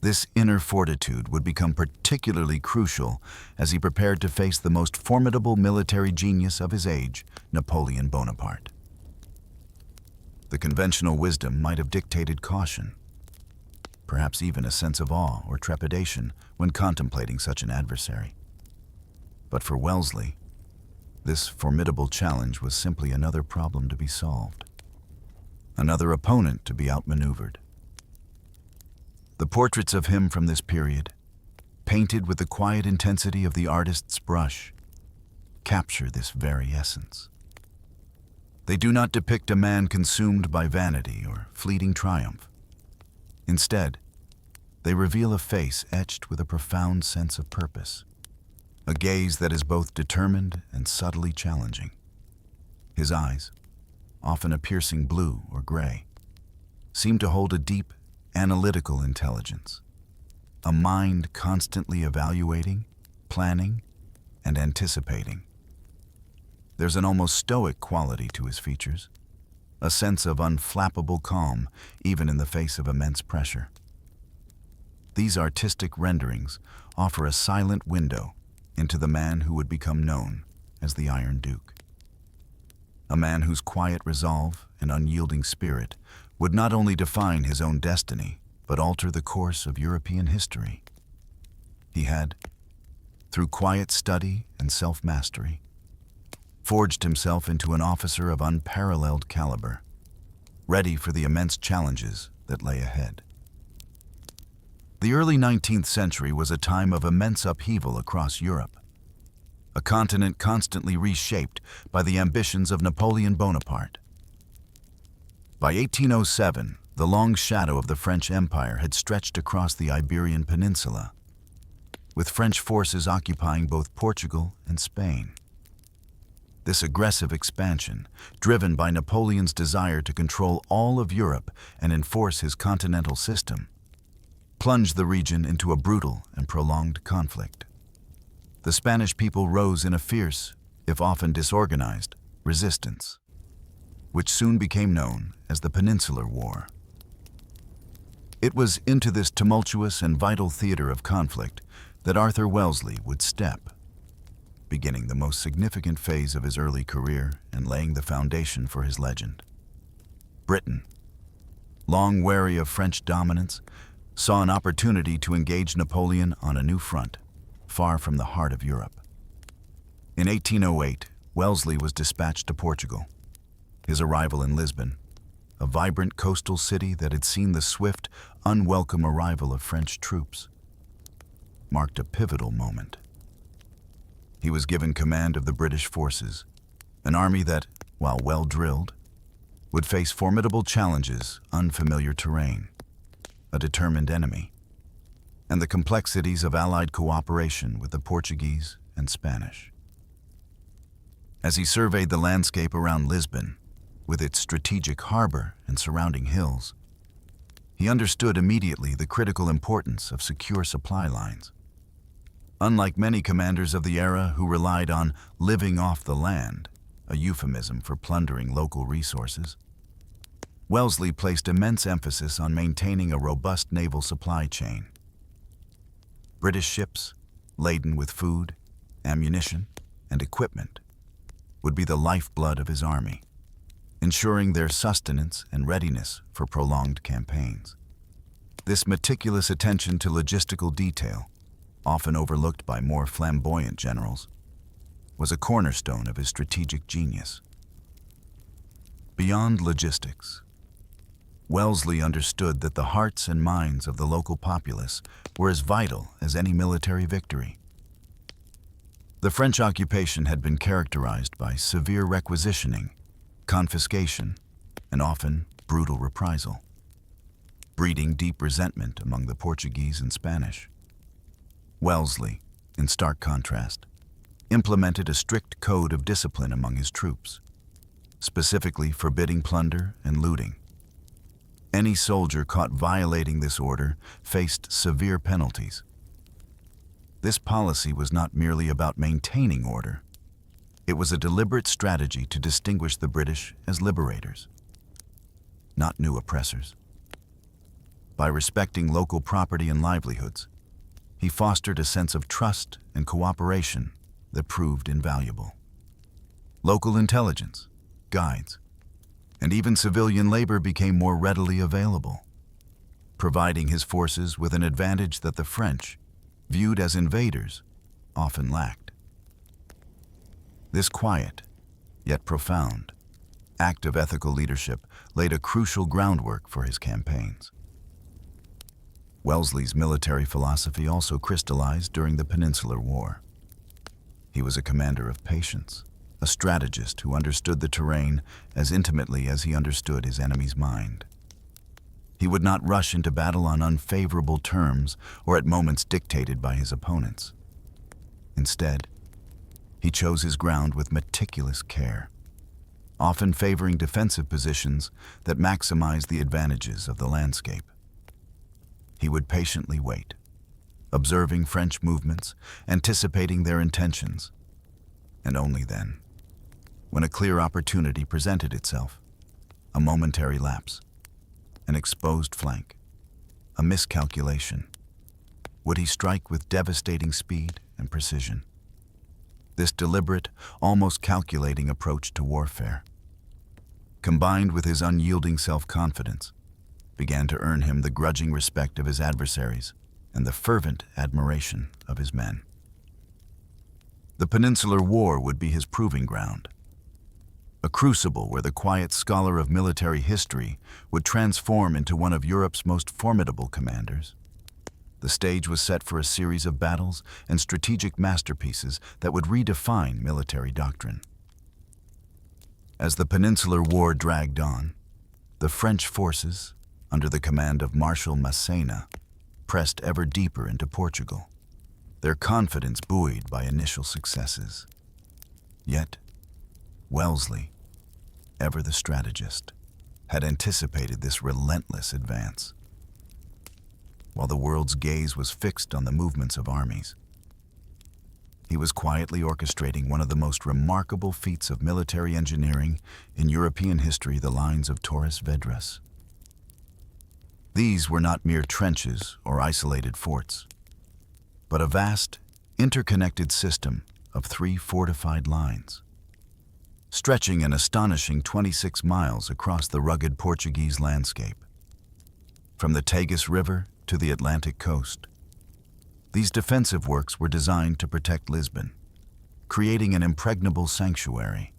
This inner fortitude would become particularly crucial as he prepared to face the most formidable military genius of his age, Napoleon Bonaparte. The conventional wisdom might have dictated caution, perhaps even a sense of awe or trepidation when contemplating such an adversary. But for Wellesley, this formidable challenge was simply another problem to be solved, another opponent to be outmaneuvered. The portraits of him from this period, painted with the quiet intensity of the artist's brush, capture this very essence. They do not depict a man consumed by vanity or fleeting triumph. Instead, they reveal a face etched with a profound sense of purpose, a gaze that is both determined and subtly challenging. His eyes, often a piercing blue or gray, seem to hold a deep, analytical intelligence, a mind constantly evaluating, planning, and anticipating. There's an almost stoic quality to his features, a sense of unflappable calm even in the face of immense pressure. These artistic renderings offer a silent window into the man who would become known as the Iron Duke. A man whose quiet resolve and unyielding spirit would not only define his own destiny, but alter the course of European history. He had, through quiet study and self-mastery, forged himself into an officer of unparalleled caliber, ready for the immense challenges that lay ahead. The early 19th century was a time of immense upheaval across Europe, a continent constantly reshaped by the ambitions of Napoleon Bonaparte. By 1807, the long shadow of the French Empire had stretched across the Iberian Peninsula, with French forces occupying both Portugal and Spain. This aggressive expansion, driven by Napoleon's desire to control all of Europe and enforce his continental system, plunged the region into a brutal and prolonged conflict. The Spanish people rose in a fierce, if often disorganized, resistance, which soon became known as the Peninsular War. It was into this tumultuous and vital theater of conflict that Arthur Wellesley would step, beginning the most significant phase of his early career and laying the foundation for his legend. Britain, long wary of French dominance, saw an opportunity to engage Napoleon on a new front, far from the heart of Europe. In 1808, Wellesley was dispatched to Portugal. His arrival in Lisbon, a vibrant coastal city that had seen the swift, unwelcome arrival of French troops, marked a pivotal moment. He was given command of the British forces, an army that, while well drilled, would face formidable challenges, unfamiliar terrain, a determined enemy, and the complexities of Allied cooperation with the Portuguese and Spanish. As he surveyed the landscape around Lisbon, with its strategic harbor and surrounding hills, he understood immediately the critical importance of secure supply lines. Unlike many commanders of the era who relied on living off the land, a euphemism for plundering local resources, Wellesley placed immense emphasis on maintaining a robust naval supply chain. British ships, laden with food, ammunition, and equipment, would be the lifeblood of his army, ensuring their sustenance and readiness for prolonged campaigns. This meticulous attention to logistical detail, often overlooked by more flamboyant generals, was a cornerstone of his strategic genius. Beyond logistics, Wellesley understood that the hearts and minds of the local populace were as vital as any military victory. The French occupation had been characterized by severe requisitioning, confiscation, and often brutal reprisal, breeding deep resentment among the Portuguese and Spanish. Wellesley, in stark contrast, implemented a strict code of discipline among his troops, specifically forbidding plunder and looting. Any soldier caught violating this order faced severe penalties. This policy was not merely about maintaining order. It was a deliberate strategy to distinguish the British as liberators, not new oppressors. By respecting local property and livelihoods, he fostered a sense of trust and cooperation that proved invaluable. Local intelligence, guides, and even civilian labor became more readily available, providing his forces with an advantage that the French, viewed as invaders, often lacked. This quiet, yet profound, act of ethical leadership laid a crucial groundwork for his campaigns. Wellesley's military philosophy also crystallized during the Peninsular War. He was a commander of patience, a strategist who understood the terrain as intimately as he understood his enemy's mind. He would not rush into battle on unfavorable terms or at moments dictated by his opponents. Instead, he chose his ground with meticulous care, often favoring defensive positions that maximized the advantages of the landscape. He would patiently wait, observing French movements, anticipating their intentions, and only then, when a clear opportunity presented itself, a momentary lapse, an exposed flank, a miscalculation, would he strike with devastating speed and precision. This deliberate, almost calculating approach to warfare, combined with his unyielding self-confidence, began to earn him the grudging respect of his adversaries and the fervent admiration of his men. The Peninsular War would be his proving ground, a crucible where the quiet scholar of military history would transform into one of Europe's most formidable commanders. The stage was set for a series of battles and strategic masterpieces that would redefine military doctrine. As the Peninsular War dragged on, the French forces, under the command of Marshal Massena, pressed ever deeper into Portugal, their confidence buoyed by initial successes. Yet, Wellesley, ever the strategist, had anticipated this relentless advance. while the world's gaze was fixed on the movements of armies. He was quietly orchestrating one of the most remarkable feats of military engineering in European history, the lines of Torres Vedras. These were not mere trenches or isolated forts, but a vast, interconnected system of 3 fortified lines, stretching an astonishing 26 miles across the rugged Portuguese landscape. From the Tagus River to the Atlantic coast, these defensive works were designed to protect Lisbon, creating an impregnable sanctuary.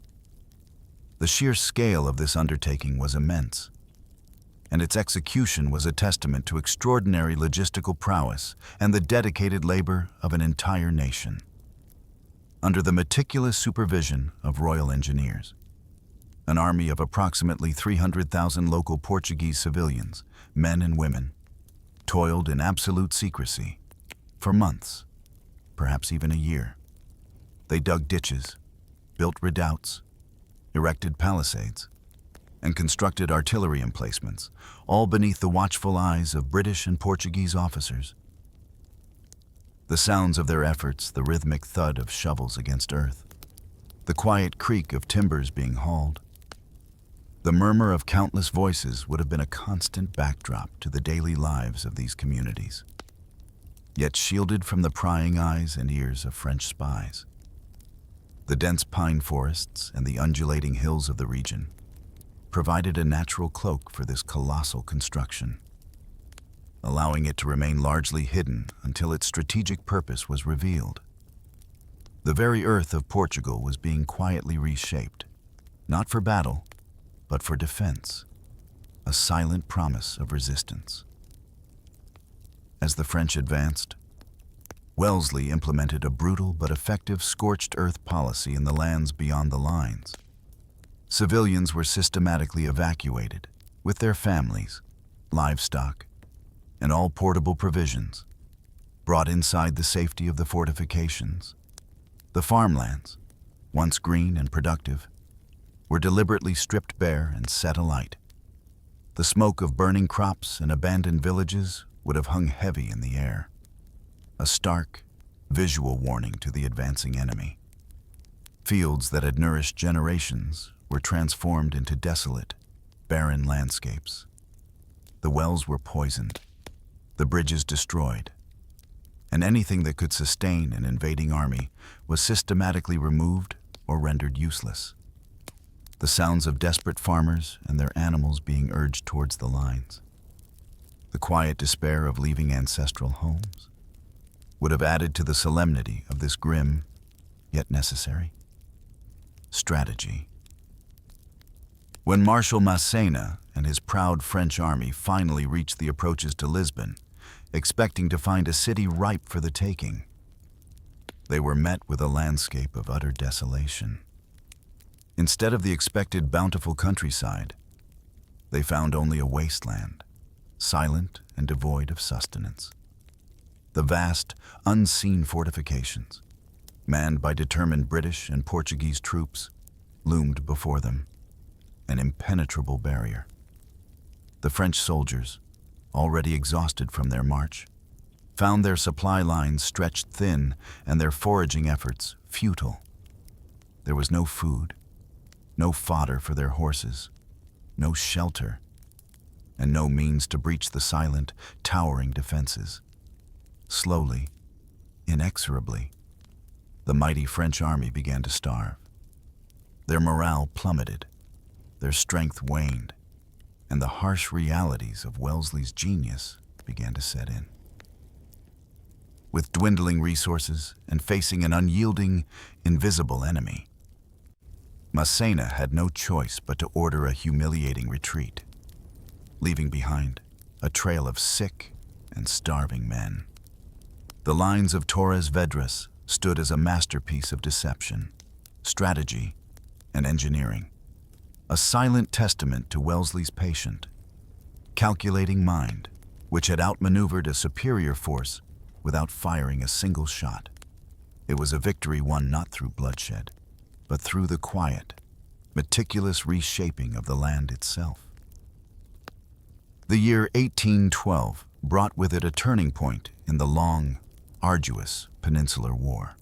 The sheer scale of this undertaking was immense, and its execution was a testament to extraordinary logistical prowess and the dedicated labor of an entire nation. Under the meticulous supervision of Royal Engineers, an army of approximately 300,000 local Portuguese civilians, men and women, toiled in absolute secrecy for months, perhaps even a year. They dug ditches, built redoubts, erected palisades, and constructed artillery emplacements, all beneath the watchful eyes of British and Portuguese officers. The sounds of their efforts, the rhythmic thud of shovels against earth, the quiet creak of timbers being hauled, the murmur of countless voices would have been a constant backdrop to the daily lives of these communities, yet shielded from the prying eyes and ears of French spies. The dense pine forests and the undulating hills of the region provided a natural cloak for this colossal construction, allowing it to remain largely hidden until its strategic purpose was revealed. The very earth of Portugal was being quietly reshaped, not for battle, but for defense, a silent promise of resistance. As the French advanced, Wellesley implemented a brutal but effective scorched earth policy in the lands beyond the lines. Civilians were systematically evacuated, with their families, livestock, and all portable provisions, brought inside the safety of the fortifications. The farmlands, once green and productive, were deliberately stripped bare and set alight. The smoke of burning crops and abandoned villages would have hung heavy in the air, a stark, visual warning to the advancing enemy. Fields that had nourished generations were transformed into desolate, barren landscapes. The wells were poisoned, the bridges destroyed, and anything that could sustain an invading army was systematically removed or rendered useless. The sounds of desperate farmers and their animals being urged towards the lines, the quiet despair of leaving ancestral homes, would have added to the solemnity of this grim, yet necessary, strategy. When Marshal Massena and his proud French army finally reached the approaches to Lisbon, expecting to find a city ripe for the taking, they were met with a landscape of utter desolation. Instead of the expected bountiful countryside, they found only a wasteland, silent and devoid of sustenance. The vast, unseen fortifications, manned by determined British and Portuguese troops, loomed before them, an impenetrable barrier. The French soldiers, already exhausted from their march, found their supply lines stretched thin and their foraging efforts futile. There was no food, no fodder for their horses, no shelter, and no means to breach the silent, towering defenses. Slowly, inexorably, the mighty French army began to starve. Their morale plummeted, their strength waned, and the harsh realities of Wellesley's genius began to set in. With dwindling resources and facing an unyielding, invisible enemy, Massena had no choice but to order a humiliating retreat, leaving behind a trail of sick and starving men. The lines of Torres Vedras stood as a masterpiece of deception, strategy, and engineering, a silent testament to Wellesley's patient, calculating mind, which had outmaneuvered a superior force without firing a single shot. It was a victory won not through bloodshed, but through the quiet, meticulous reshaping of the land itself. The year 1812 brought with it a turning point in the long, arduous Peninsular War.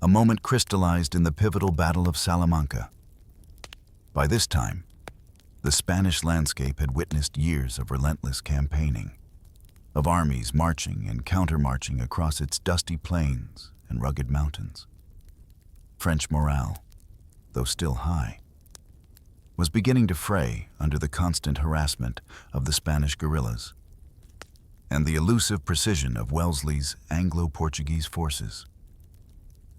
A moment crystallized in the pivotal Battle of Salamanca. By this time, the Spanish landscape had witnessed years of relentless campaigning, of armies marching and counter-marching across its dusty plains and rugged mountains. French morale, though still high, was beginning to fray under the constant harassment of the Spanish guerrillas and the elusive precision of Wellesley's Anglo-Portuguese forces.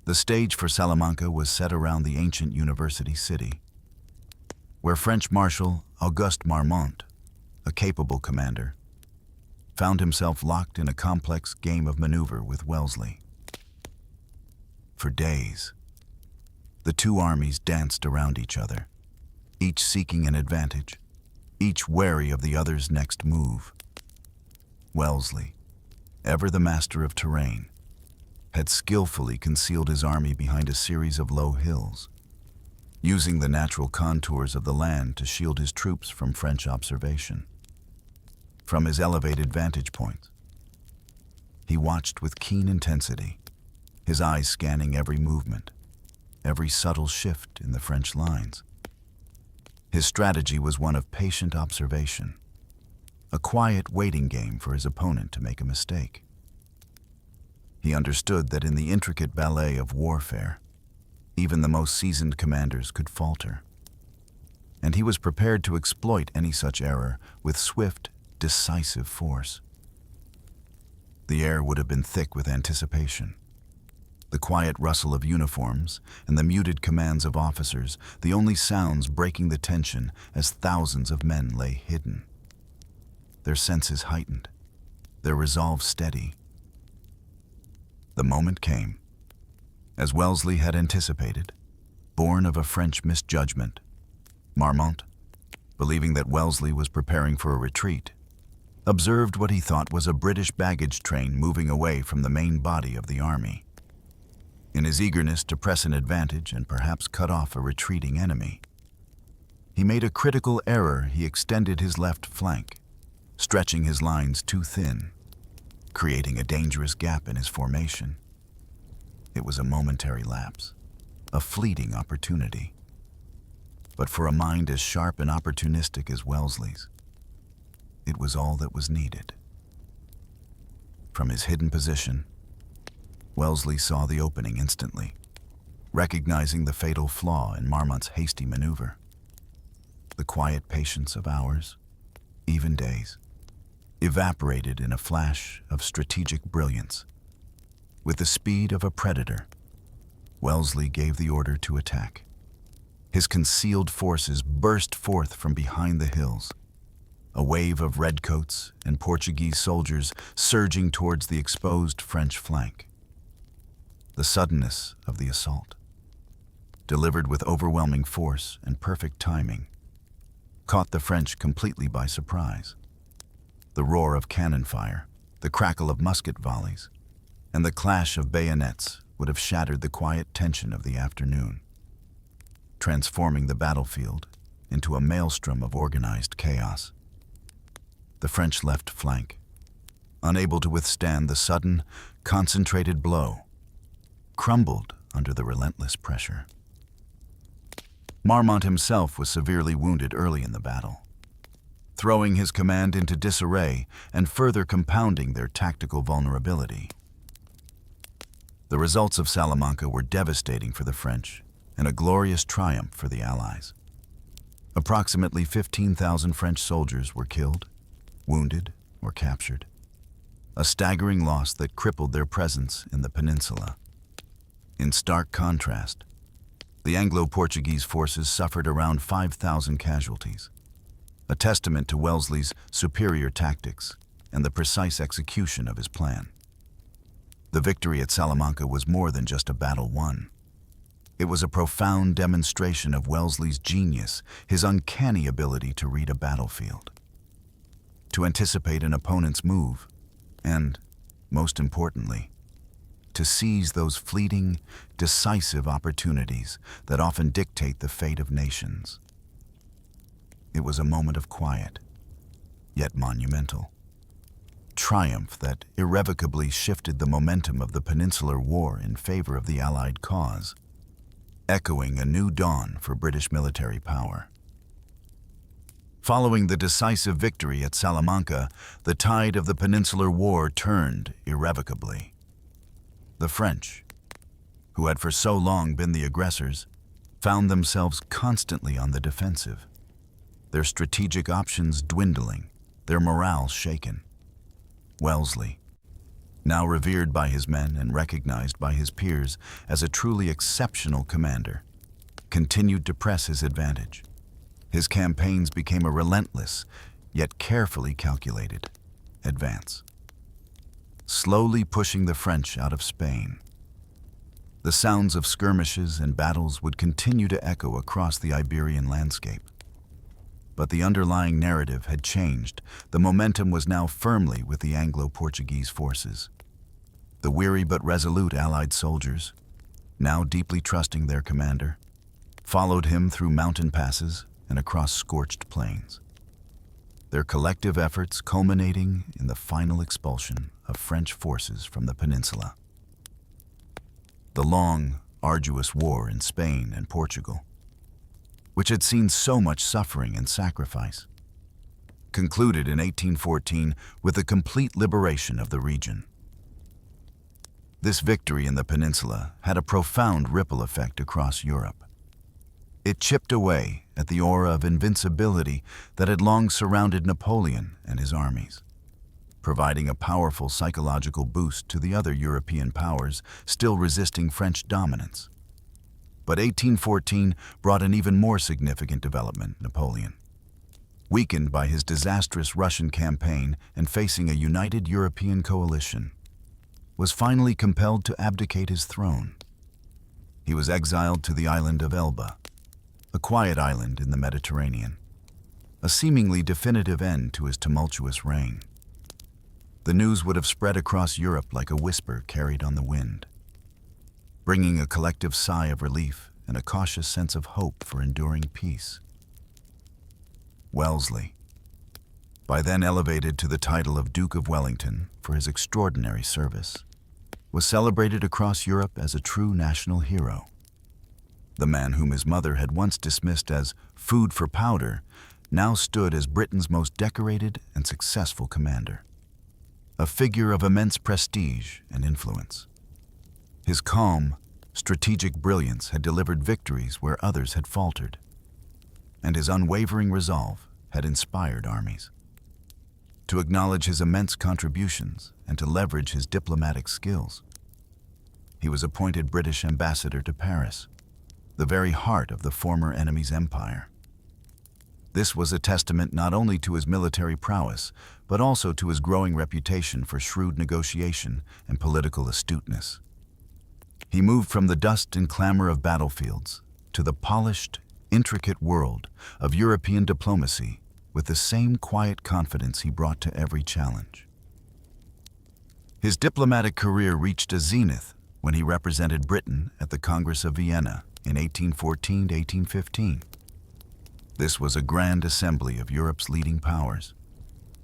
The stage for Salamanca was set around the ancient university city, where French Marshal Auguste Marmont, a capable commander, found himself locked in a complex game of maneuver with Wellesley. For days, the two armies danced around each other, each seeking an advantage, each wary of the other's next move. Wellesley, ever the master of terrain, had skillfully concealed his army behind a series of low hills, using the natural contours of the land to shield his troops from French observation. From his elevated vantage point, he watched with keen intensity, his eyes scanning every movement, every subtle shift in the French lines. His strategy was one of patient observation, a quiet waiting game for his opponent to make a mistake. He understood that in the intricate ballet of warfare, even the most seasoned commanders could falter, and he was prepared to exploit any such error with swift, decisive force. The air would have been thick with anticipation. The quiet rustle of uniforms and the muted commands of officers, the only sounds breaking the tension as thousands of men lay hidden. Their senses heightened, their resolve steady. The moment came. As Wellesley had anticipated, born of a French misjudgment, Marmont, believing that Wellesley was preparing for a retreat, observed what he thought was a British baggage train moving away from the main body of the army. In his eagerness to press an advantage and perhaps cut off a retreating enemy, he made a critical error. He extended his left flank, stretching his lines too thin, creating a dangerous gap in his formation. It was a momentary lapse, a fleeting opportunity. But for a mind as sharp and opportunistic as Wellesley's, it was all that was needed. From his hidden position, Wellesley saw the opening instantly, recognizing the fatal flaw in Marmont's hasty maneuver. The quiet patience of hours, even days, evaporated in a flash of strategic brilliance. With the speed of a predator, Wellesley gave the order to attack. His concealed forces burst forth from behind the hills, a wave of redcoats and Portuguese soldiers surging towards the exposed French flank. The suddenness of the assault, delivered with overwhelming force and perfect timing, caught the French completely by surprise. The roar of cannon fire, the crackle of musket volleys, and the clash of bayonets would have shattered the quiet tension of the afternoon, transforming the battlefield into a maelstrom of organized chaos. The French left flank, unable to withstand the sudden, concentrated blow, crumbled under the relentless pressure. Marmont himself was severely wounded early in the battle, throwing his command into disarray and further compounding their tactical vulnerability. The results of Salamanca were devastating for the French and a glorious triumph for the Allies. Approximately 15,000 French soldiers were killed, wounded, or captured, a staggering loss that crippled their presence in the peninsula. In stark contrast, the Anglo-Portuguese forces suffered around 5,000 casualties, a testament to Wellesley's superior tactics and the precise execution of his plan. The victory at Salamanca was more than just a battle won. It was a profound demonstration of Wellesley's genius, his uncanny ability to read a battlefield, to anticipate an opponent's move, and, most importantly, to seize those fleeting, decisive opportunities that often dictate the fate of nations. It was a moment of quiet, yet monumental. triumph that irrevocably shifted the momentum of the Peninsular War in favor of the Allied cause, echoing a new dawn for British military power. Following the decisive victory at Salamanca, the tide of the Peninsular War turned irrevocably. The French, who had for so long been the aggressors, found themselves constantly on the defensive, their strategic options dwindling, their morale shaken. Wellesley, now revered by his men and recognized by his peers as a truly exceptional commander, continued to press his advantage. His campaigns became a relentless, yet carefully calculated, advance, slowly pushing the French out of Spain. The sounds of skirmishes and battles would continue to echo across the Iberian landscape. But the underlying narrative had changed. The momentum was now firmly with the Anglo-Portuguese forces. The weary but resolute Allied soldiers, now deeply trusting their commander, followed him through mountain passes and across scorched plains, their collective efforts culminating in the final expulsion of French forces from the peninsula. The long, arduous war in Spain and Portugal, which had seen so much suffering and sacrifice, concluded in 1814 with the complete liberation of the region. This victory in the peninsula had a profound ripple effect across Europe. It chipped away at the aura of invincibility that had long surrounded Napoleon and his armies, providing a powerful psychological boost to the other European powers still resisting French dominance. But 1814 brought an even more significant development. Napoleon, weakened by his disastrous Russian campaign and facing a united European coalition, was finally compelled to abdicate his throne. He was exiled to the island of Elba, a quiet island in the Mediterranean, a seemingly definitive end to his tumultuous reign. The news would have spread across Europe like a whisper carried on the wind, bringing a collective sigh of relief and a cautious sense of hope for enduring peace. Wellesley, by then elevated to the title of Duke of Wellington for his extraordinary service, was celebrated across Europe as a true national hero. The man whom his mother had once dismissed as food for powder now stood as Britain's most decorated and successful commander, a figure of immense prestige and influence. His calm, strategic brilliance had delivered victories where others had faltered, and his unwavering resolve had inspired armies. To acknowledge his immense contributions and to leverage his diplomatic skills, he was appointed British ambassador to Paris, the very heart of the former enemy's empire. This was a testament not only to his military prowess, but also to his growing reputation for shrewd negotiation and political astuteness. He moved from the dust and clamor of battlefields to the polished, intricate world of European diplomacy with the same quiet confidence he brought to every challenge. His diplomatic career reached a zenith when he represented Britain at the Congress of Vienna in 1814 to 1815. This was a grand assembly of Europe's leading powers,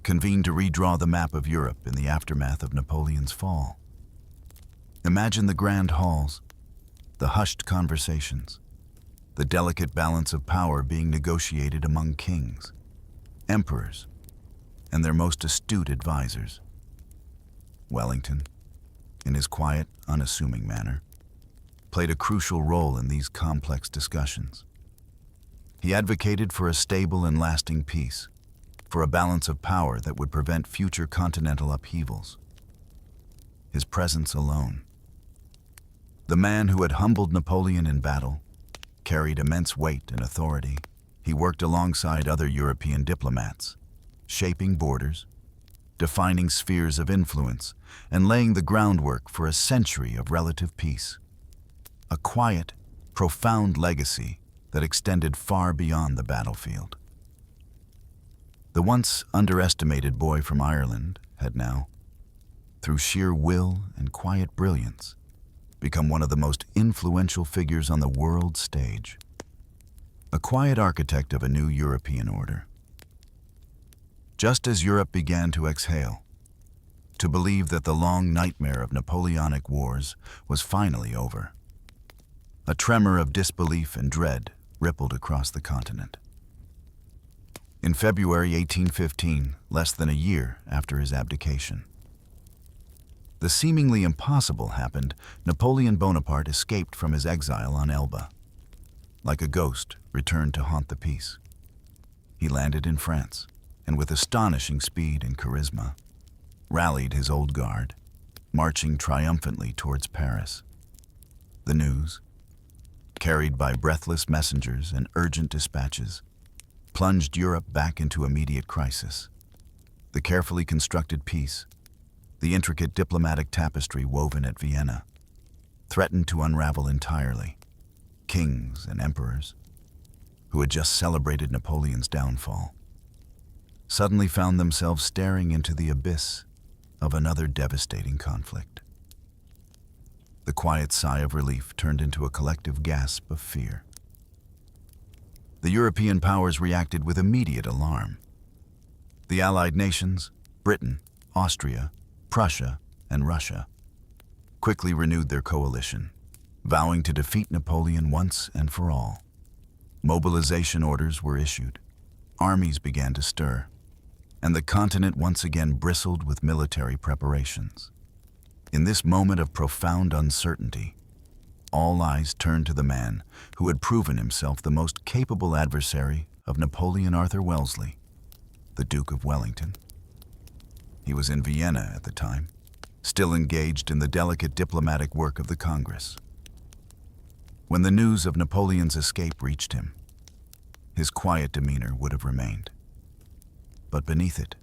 convened to redraw the map of Europe in the aftermath of Napoleon's fall. Imagine the grand halls, the hushed conversations, the delicate balance of power being negotiated among kings, emperors, and their most astute advisors. Wellington, in his quiet, unassuming manner, played a crucial role in these complex discussions. He advocated for a stable and lasting peace, for a balance of power that would prevent future continental upheavals. His presence alone, the man who had humbled Napoleon in battle, carried immense weight and authority. He worked alongside other European diplomats, shaping borders, defining spheres of influence, and laying the groundwork for a century of relative peace. A quiet, profound legacy that extended far beyond the battlefield. The once underestimated boy from Ireland had now, through sheer will and quiet brilliance, become one of the most influential figures on the world stage. A quiet architect of a new European order. Just as Europe began to exhale, to believe that the long nightmare of Napoleonic Wars was finally over. A tremor of disbelief and dread rippled across the continent. In February 1815, less than a year after his abdication, the seemingly impossible happened. Napoleon Bonaparte escaped from his exile on Elba. Like a ghost, returned to haunt the peace. He landed in France, and with astonishing speed and charisma, rallied his old guard, marching triumphantly towards Paris. The news, carried by breathless messengers and urgent dispatches, plunged Europe back into immediate crisis. The carefully constructed peace, the intricate diplomatic tapestry woven at Vienna, threatened to unravel entirely. Kings and emperors, who had just celebrated Napoleon's downfall, suddenly found themselves staring into the abyss of another devastating conflict. The quiet sigh of relief turned into a collective gasp of fear. The European powers reacted with immediate alarm. The Allied nations, Britain, Austria, Prussia, and Russia, quickly renewed their coalition, vowing to defeat Napoleon once and for all. Mobilization orders were issued, armies began to stir, and the continent once again bristled with military preparations. In this moment of profound uncertainty, all eyes turned to the man who had proven himself the most capable adversary of Napoleon Arthur Wellesley, the Duke of Wellington. He was in Vienna at the time, still engaged in the delicate diplomatic work of the Congress. When the news of Napoleon's escape reached him, his quiet demeanor would have remained. But beneath it,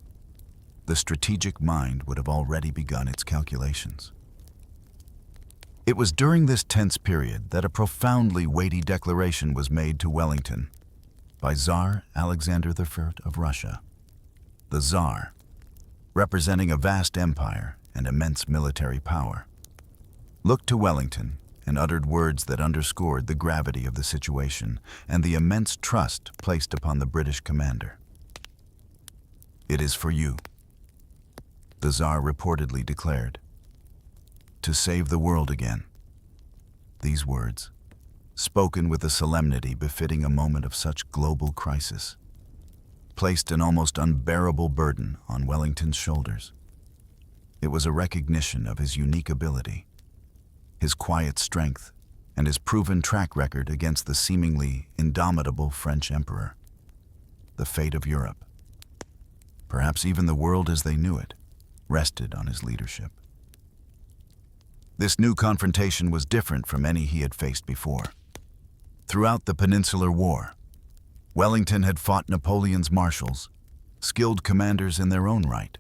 the strategic mind would have already begun its calculations. It was during this tense period that a profoundly weighty declaration was made to Wellington by Tsar Alexander I of Russia. The Tsar, representing a vast empire and immense military power, looked to Wellington and uttered words that underscored the gravity of the situation and the immense trust placed upon the British commander. "It is for you," the Tsar reportedly declared, "to save the world again." These words, spoken with a solemnity befitting a moment of such global crisis, placed an almost unbearable burden on Wellington's shoulders. It was a recognition of his unique ability, his quiet strength, and his proven track record against the seemingly indomitable French emperor. The fate of Europe, perhaps even the world as they knew it, rested on his leadership. This new confrontation was different from any he had faced before. Throughout the Peninsular War, Wellington had fought Napoleon's marshals, skilled commanders in their own right,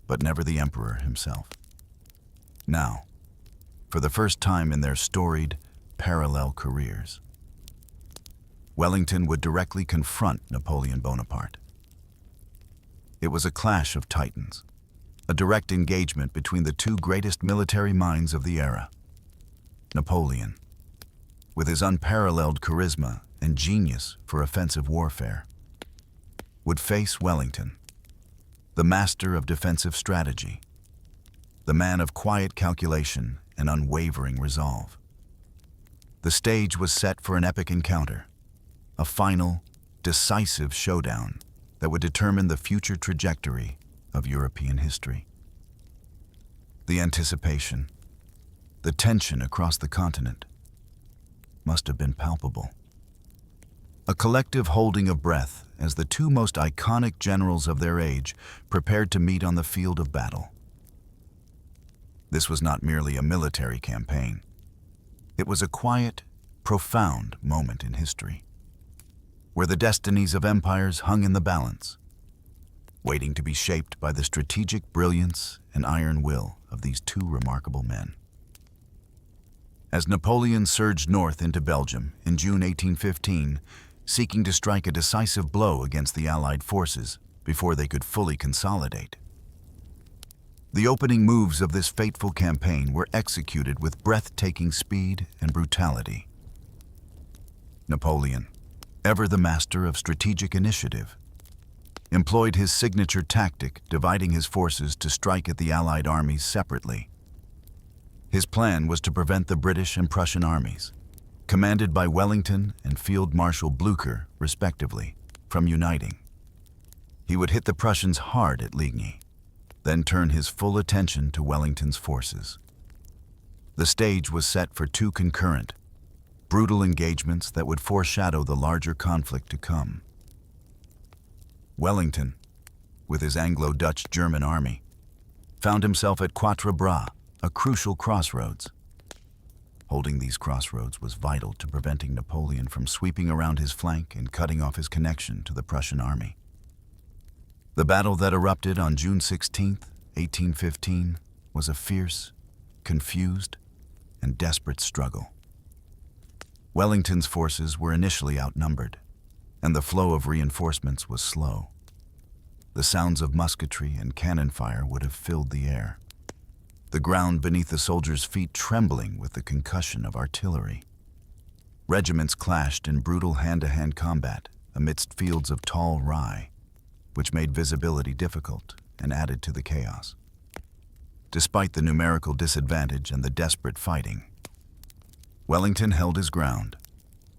but never the emperor himself. Now, for the first time in their storied, parallel careers, Wellington would directly confront Napoleon Bonaparte. It was a clash of titans, a direct engagement between the two greatest military minds of the era. Napoleon, with his unparalleled charisma and genius for offensive warfare, would face Wellington, the master of defensive strategy, the man of quiet calculation and unwavering resolve. The stage was set for an epic encounter, a final, decisive showdown that would determine the future trajectory of European history. The anticipation, the tension across the continent, must have been palpable. A collective holding of breath as the two most iconic generals of their age prepared to meet on the field of battle. This was not merely a military campaign. It was a quiet, profound moment in history, where the destinies of empires hung in the balance, waiting to be shaped by the strategic brilliance and iron will of these two remarkable men. As Napoleon surged north into Belgium in June 1815, seeking to strike a decisive blow against the Allied forces before they could fully consolidate, the opening moves of this fateful campaign were executed with breathtaking speed and brutality. Napoleon, ever the master of strategic initiative, employed his signature tactic, dividing his forces to strike at the Allied armies separately. His plan was to prevent the British and Prussian armies, commanded by Wellington and Field Marshal Blücher, respectively, from uniting. He would hit the Prussians hard at Ligny, then turn his full attention to Wellington's forces. The stage was set for two concurrent, brutal engagements that would foreshadow the larger conflict to come. Wellington, with his Anglo-Dutch German army, found himself at Quatre Bras, a crucial crossroads. Holding these crossroads was vital to preventing Napoleon from sweeping around his flank and cutting off his connection to the Prussian army. The battle that erupted on June 16, 1815, was a fierce, confused, and desperate struggle. Wellington's forces were initially outnumbered, and the flow of reinforcements was slow. The sounds of musketry and cannon fire would have filled the air, the ground beneath the soldiers' feet trembling with the concussion of artillery. Regiments clashed in brutal hand-to-hand combat amidst fields of tall rye, which made visibility difficult and added to the chaos. Despite the numerical disadvantage and the desperate fighting, Wellington held his ground.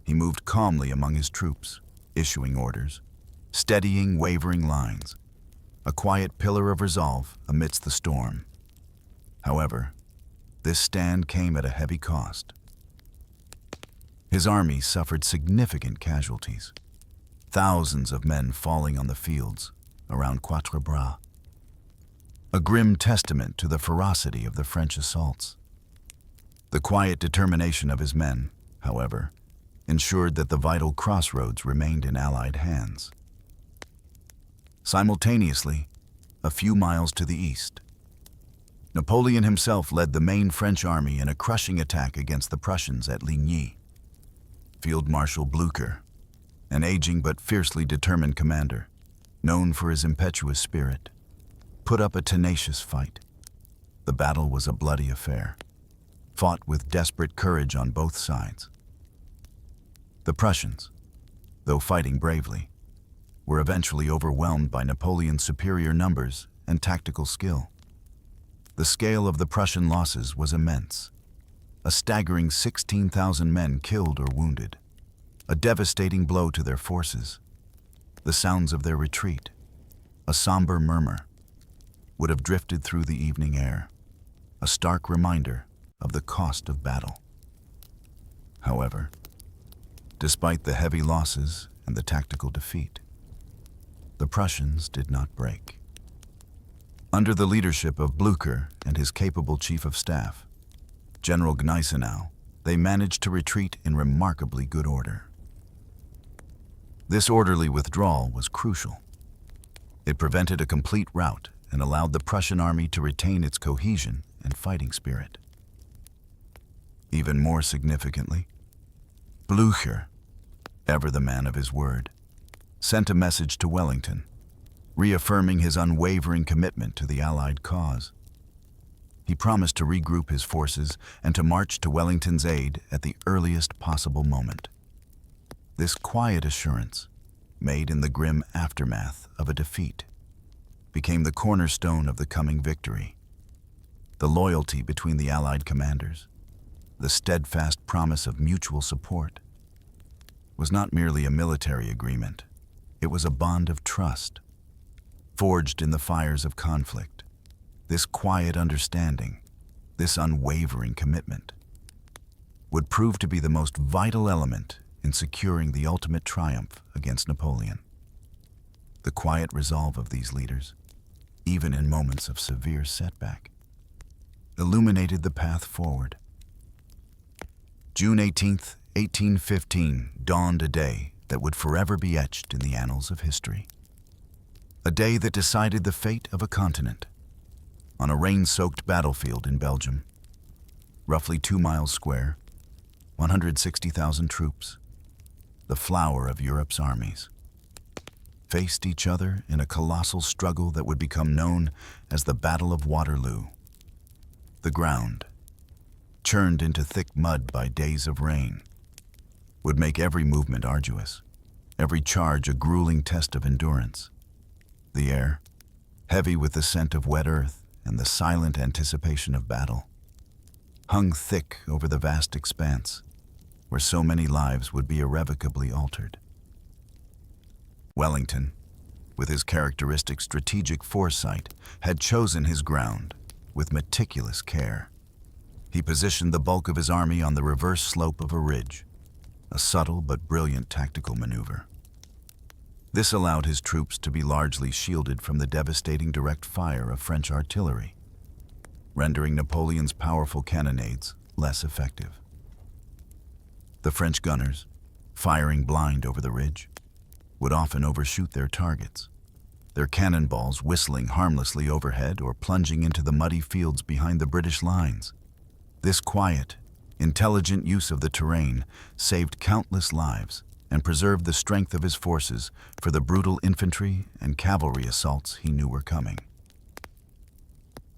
He moved calmly among his troops, issuing orders, steadying wavering lines, a quiet pillar of resolve amidst the storm. However, this stand came at a heavy cost. His army suffered significant casualties, thousands of men falling on the fields around Quatre Bras, a grim testament to the ferocity of the French assaults. The quiet determination of his men, however, ensured that the vital crossroads remained in Allied hands. Simultaneously, a few miles to the east, Napoleon himself led the main French army in a crushing attack against the Prussians at Ligny. Field Marshal Blücher, an aging but fiercely determined commander, known for his impetuous spirit, put up a tenacious fight. The battle was a bloody affair, fought with desperate courage on both sides. The Prussians, though fighting bravely, were eventually overwhelmed by Napoleon's superior numbers and tactical skill. The scale of the Prussian losses was immense, a staggering 16,000 men killed or wounded, a devastating blow to their forces. The sounds of their retreat, a somber murmur, would have drifted through the evening air, a stark reminder of the cost of battle. However, despite the heavy losses and the tactical defeat, the Prussians did not break. Under the leadership of Blücher and his capable chief of staff, General Gneisenau, they managed to retreat in remarkably good order. This orderly withdrawal was crucial. It prevented a complete rout and allowed the Prussian army to retain its cohesion and fighting spirit. Even more significantly, Blücher, ever the man of his word, sent a message to Wellington, reaffirming his unwavering commitment to the Allied cause. He promised to regroup his forces and to march to Wellington's aid at the earliest possible moment. This quiet assurance, made in the grim aftermath of a defeat, became the cornerstone of the coming victory. The loyalty between the Allied commanders, the steadfast promise of mutual support, was not merely a military agreement. It was a bond of trust, forged in the fires of conflict. This quiet understanding, this unwavering commitment, would prove to be the most vital element in securing the ultimate triumph against Napoleon. The quiet resolve of these leaders, even in moments of severe setback, illuminated the path forward. June 18th, 1815 dawned a day that would forever be etched in the annals of history. A day that decided the fate of a continent. On a rain-soaked battlefield in Belgium, roughly 2 miles square, 160,000 troops, the flower of Europe's armies, faced each other in a colossal struggle that would become known as the Battle of Waterloo. The ground, churned into thick mud by days of rain, would make every movement arduous, every charge a grueling test of endurance. The air, heavy with the scent of wet earth and the silent anticipation of battle, hung thick over the vast expanse where so many lives would be irrevocably altered. Wellington, with his characteristic strategic foresight, had chosen his ground with meticulous care. He positioned the bulk of his army on the reverse slope of a ridge, a subtle but brilliant tactical maneuver. This allowed his troops to be largely shielded from the devastating direct fire of French artillery, rendering Napoleon's powerful cannonades less effective. The French gunners, firing blind over the ridge, would often overshoot their targets, their cannonballs whistling harmlessly overhead or plunging into the muddy fields behind the British lines. This quiet, intelligent use of the terrain saved countless lives and preserved the strength of his forces for the brutal infantry and cavalry assaults he knew were coming.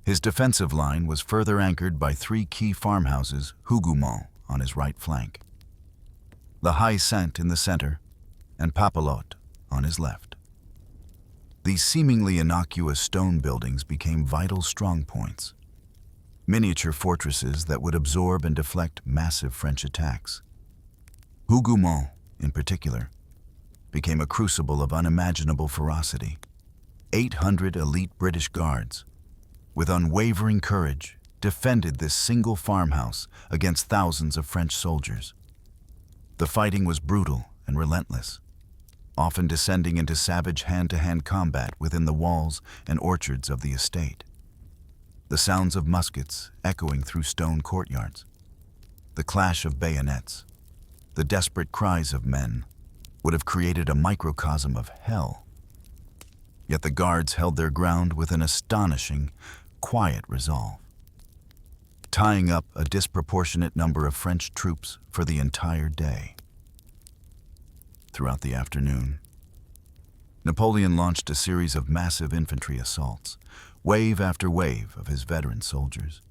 His defensive line was further anchored by 3 key farmhouses, Hougoumont on his right flank, La Haye-Sainte in the center, and Papelotte on his left. These seemingly innocuous stone buildings became vital strongpoints, miniature fortresses that would absorb and deflect massive French attacks. Hougoumont, in particular, became a crucible of unimaginable ferocity. 800 elite British guards, with unwavering courage, defended this single farmhouse against thousands of French soldiers. The fighting was brutal and relentless, often descending into savage hand-to-hand combat within the walls and orchards of the estate. The sounds of muskets echoing through stone courtyards, the clash of bayonets, the desperate cries of men would have created a microcosm of hell. Yet the guards held their ground with an astonishing, quiet resolve, tying up a disproportionate number of French troops for the entire day. Throughout the afternoon, Napoleon launched a series of massive infantry assaults, wave after wave of his veteran soldiers,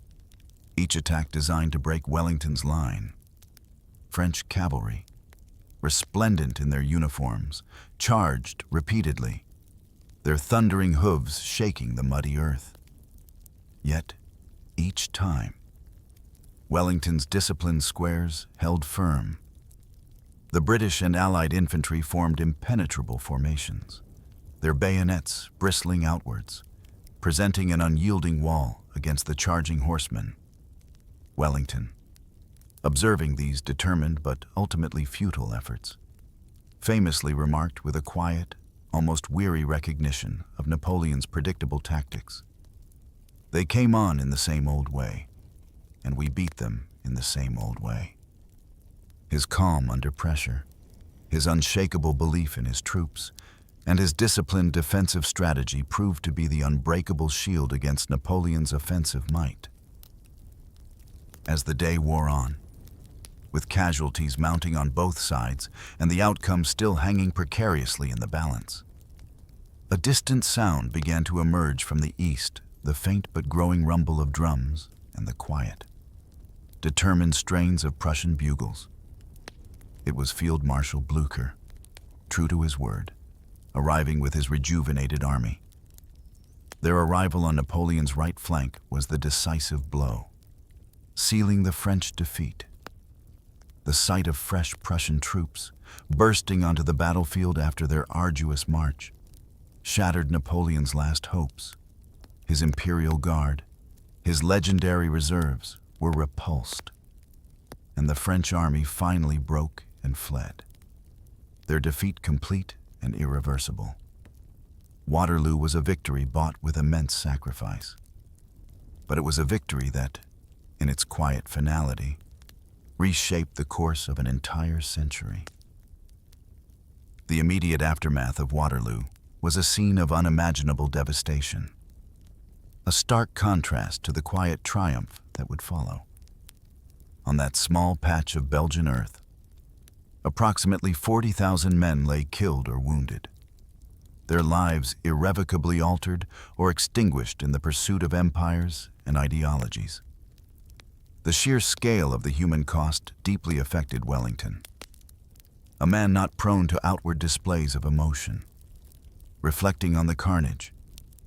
each attack designed to break Wellington's line. French cavalry, resplendent in their uniforms, charged repeatedly, their thundering hooves shaking the muddy earth. Yet, each time, Wellington's disciplined squares held firm. The British and Allied infantry formed impenetrable formations, their bayonets bristling outwards, presenting an unyielding wall against the charging horsemen. Wellington, observing these determined but ultimately futile efforts, famously remarked with a quiet, almost weary recognition of Napoleon's predictable tactics, "They came on in the same old way, and we beat them in the same old way." His calm under pressure, his unshakable belief in his troops, and his disciplined defensive strategy proved to be the unbreakable shield against Napoleon's offensive might. As the day wore on, with casualties mounting on both sides and the outcome still hanging precariously in the balance, a distant sound began to emerge from the east, the faint but growing rumble of drums and the quiet, determined strains of Prussian bugles. It was Field Marshal Blücher, true to his word, arriving with his rejuvenated army. Their arrival on Napoleon's right flank was the decisive blow, sealing the French defeat. The sight of fresh Prussian troops bursting onto the battlefield after their arduous march shattered Napoleon's last hopes. His Imperial Guard, his legendary reserves, were repulsed, and the French army finally broke and fled, their defeat complete and irreversible. Waterloo was a victory bought with immense sacrifice, but it was a victory that, in its quiet finality, reshaped the course of an entire century. The immediate aftermath of Waterloo was a scene of unimaginable devastation, a stark contrast to the quiet triumph that would follow. On that small patch of Belgian earth, approximately 40,000 men lay killed or wounded, their lives irrevocably altered or extinguished in the pursuit of empires and ideologies. The sheer scale of the human cost deeply affected Wellington, a man not prone to outward displays of emotion. Reflecting on the carnage,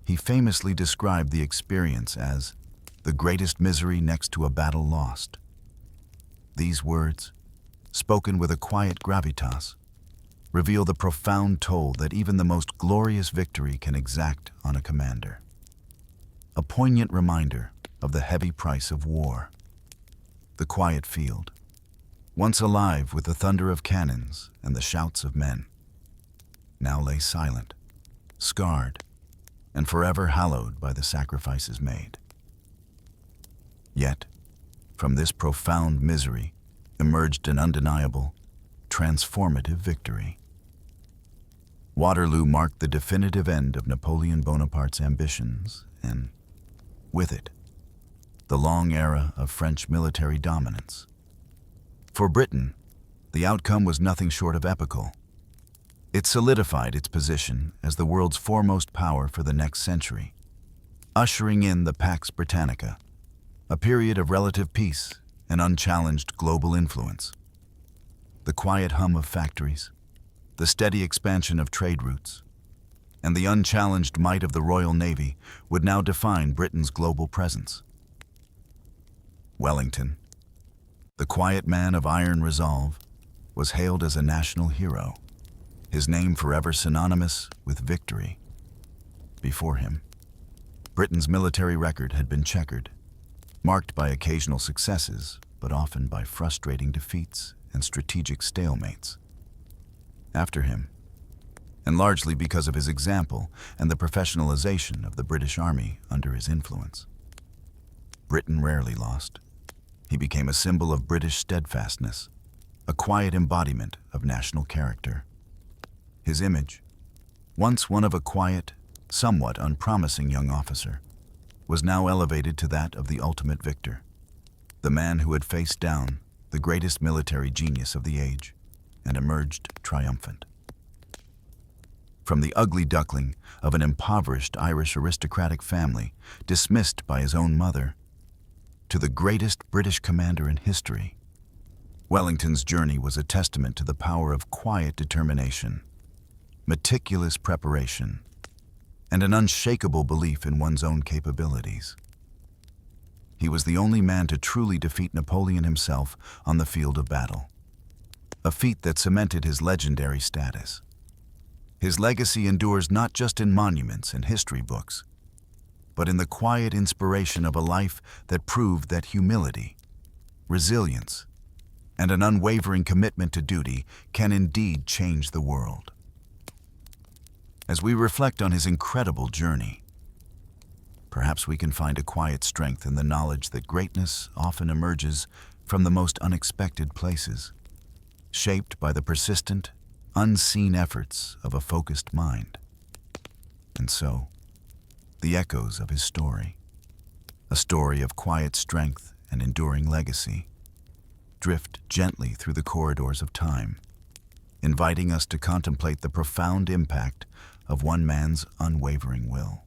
he famously described the experience as the greatest misery next to a battle lost. These words, spoken with a quiet gravitas, reveal the profound toll that even the most glorious victory can exact on a commander. A poignant reminder of the heavy price of war. The quiet field, once alive with the thunder of cannons and the shouts of men, now lay silent, scarred, and forever hallowed by the sacrifices made. Yet, from this profound misery emerged an undeniable, transformative victory. Waterloo marked the definitive end of Napoleon Bonaparte's ambitions and, with it, the long era of French military dominance. For Britain, the outcome was nothing short of epical. It solidified its position as the world's foremost power for the next century, ushering in the Pax Britannica, a period of relative peace and unchallenged global influence. The quiet hum of factories, the steady expansion of trade routes, and the unchallenged might of the Royal Navy would now define Britain's global presence. Wellington, the quiet man of iron resolve, was hailed as a national hero, his name forever synonymous with victory. Before him, Britain's military record had been checkered, marked by occasional successes, but often by frustrating defeats and strategic stalemates. After him, and largely because of his example and the professionalization of the British Army under his influence, Britain rarely lost. He became a symbol of British steadfastness, a quiet embodiment of national character. His image, once one of a quiet, somewhat unpromising young officer, was now elevated to that of the ultimate victor, the man who had faced down the greatest military genius of the age and emerged triumphant. From the ugly duckling of an impoverished Irish aristocratic family, dismissed by his own mother, to the greatest British commander in history, Wellington's journey was a testament to the power of quiet determination, meticulous preparation, and an unshakable belief in one's own capabilities. He was the only man to truly defeat Napoleon himself on the field of battle, a feat that cemented his legendary status. His legacy endures not just in monuments and history books, but in the quiet inspiration of a life that proved that humility, resilience, and an unwavering commitment to duty can indeed change the world. As we reflect on his incredible journey, perhaps we can find a quiet strength in the knowledge that greatness often emerges from the most unexpected places, shaped by the persistent, unseen efforts of a focused mind. And so, the echoes of his story, a story of quiet strength and enduring legacy, drift gently through the corridors of time, inviting us to contemplate the profound impact of one man's unwavering will.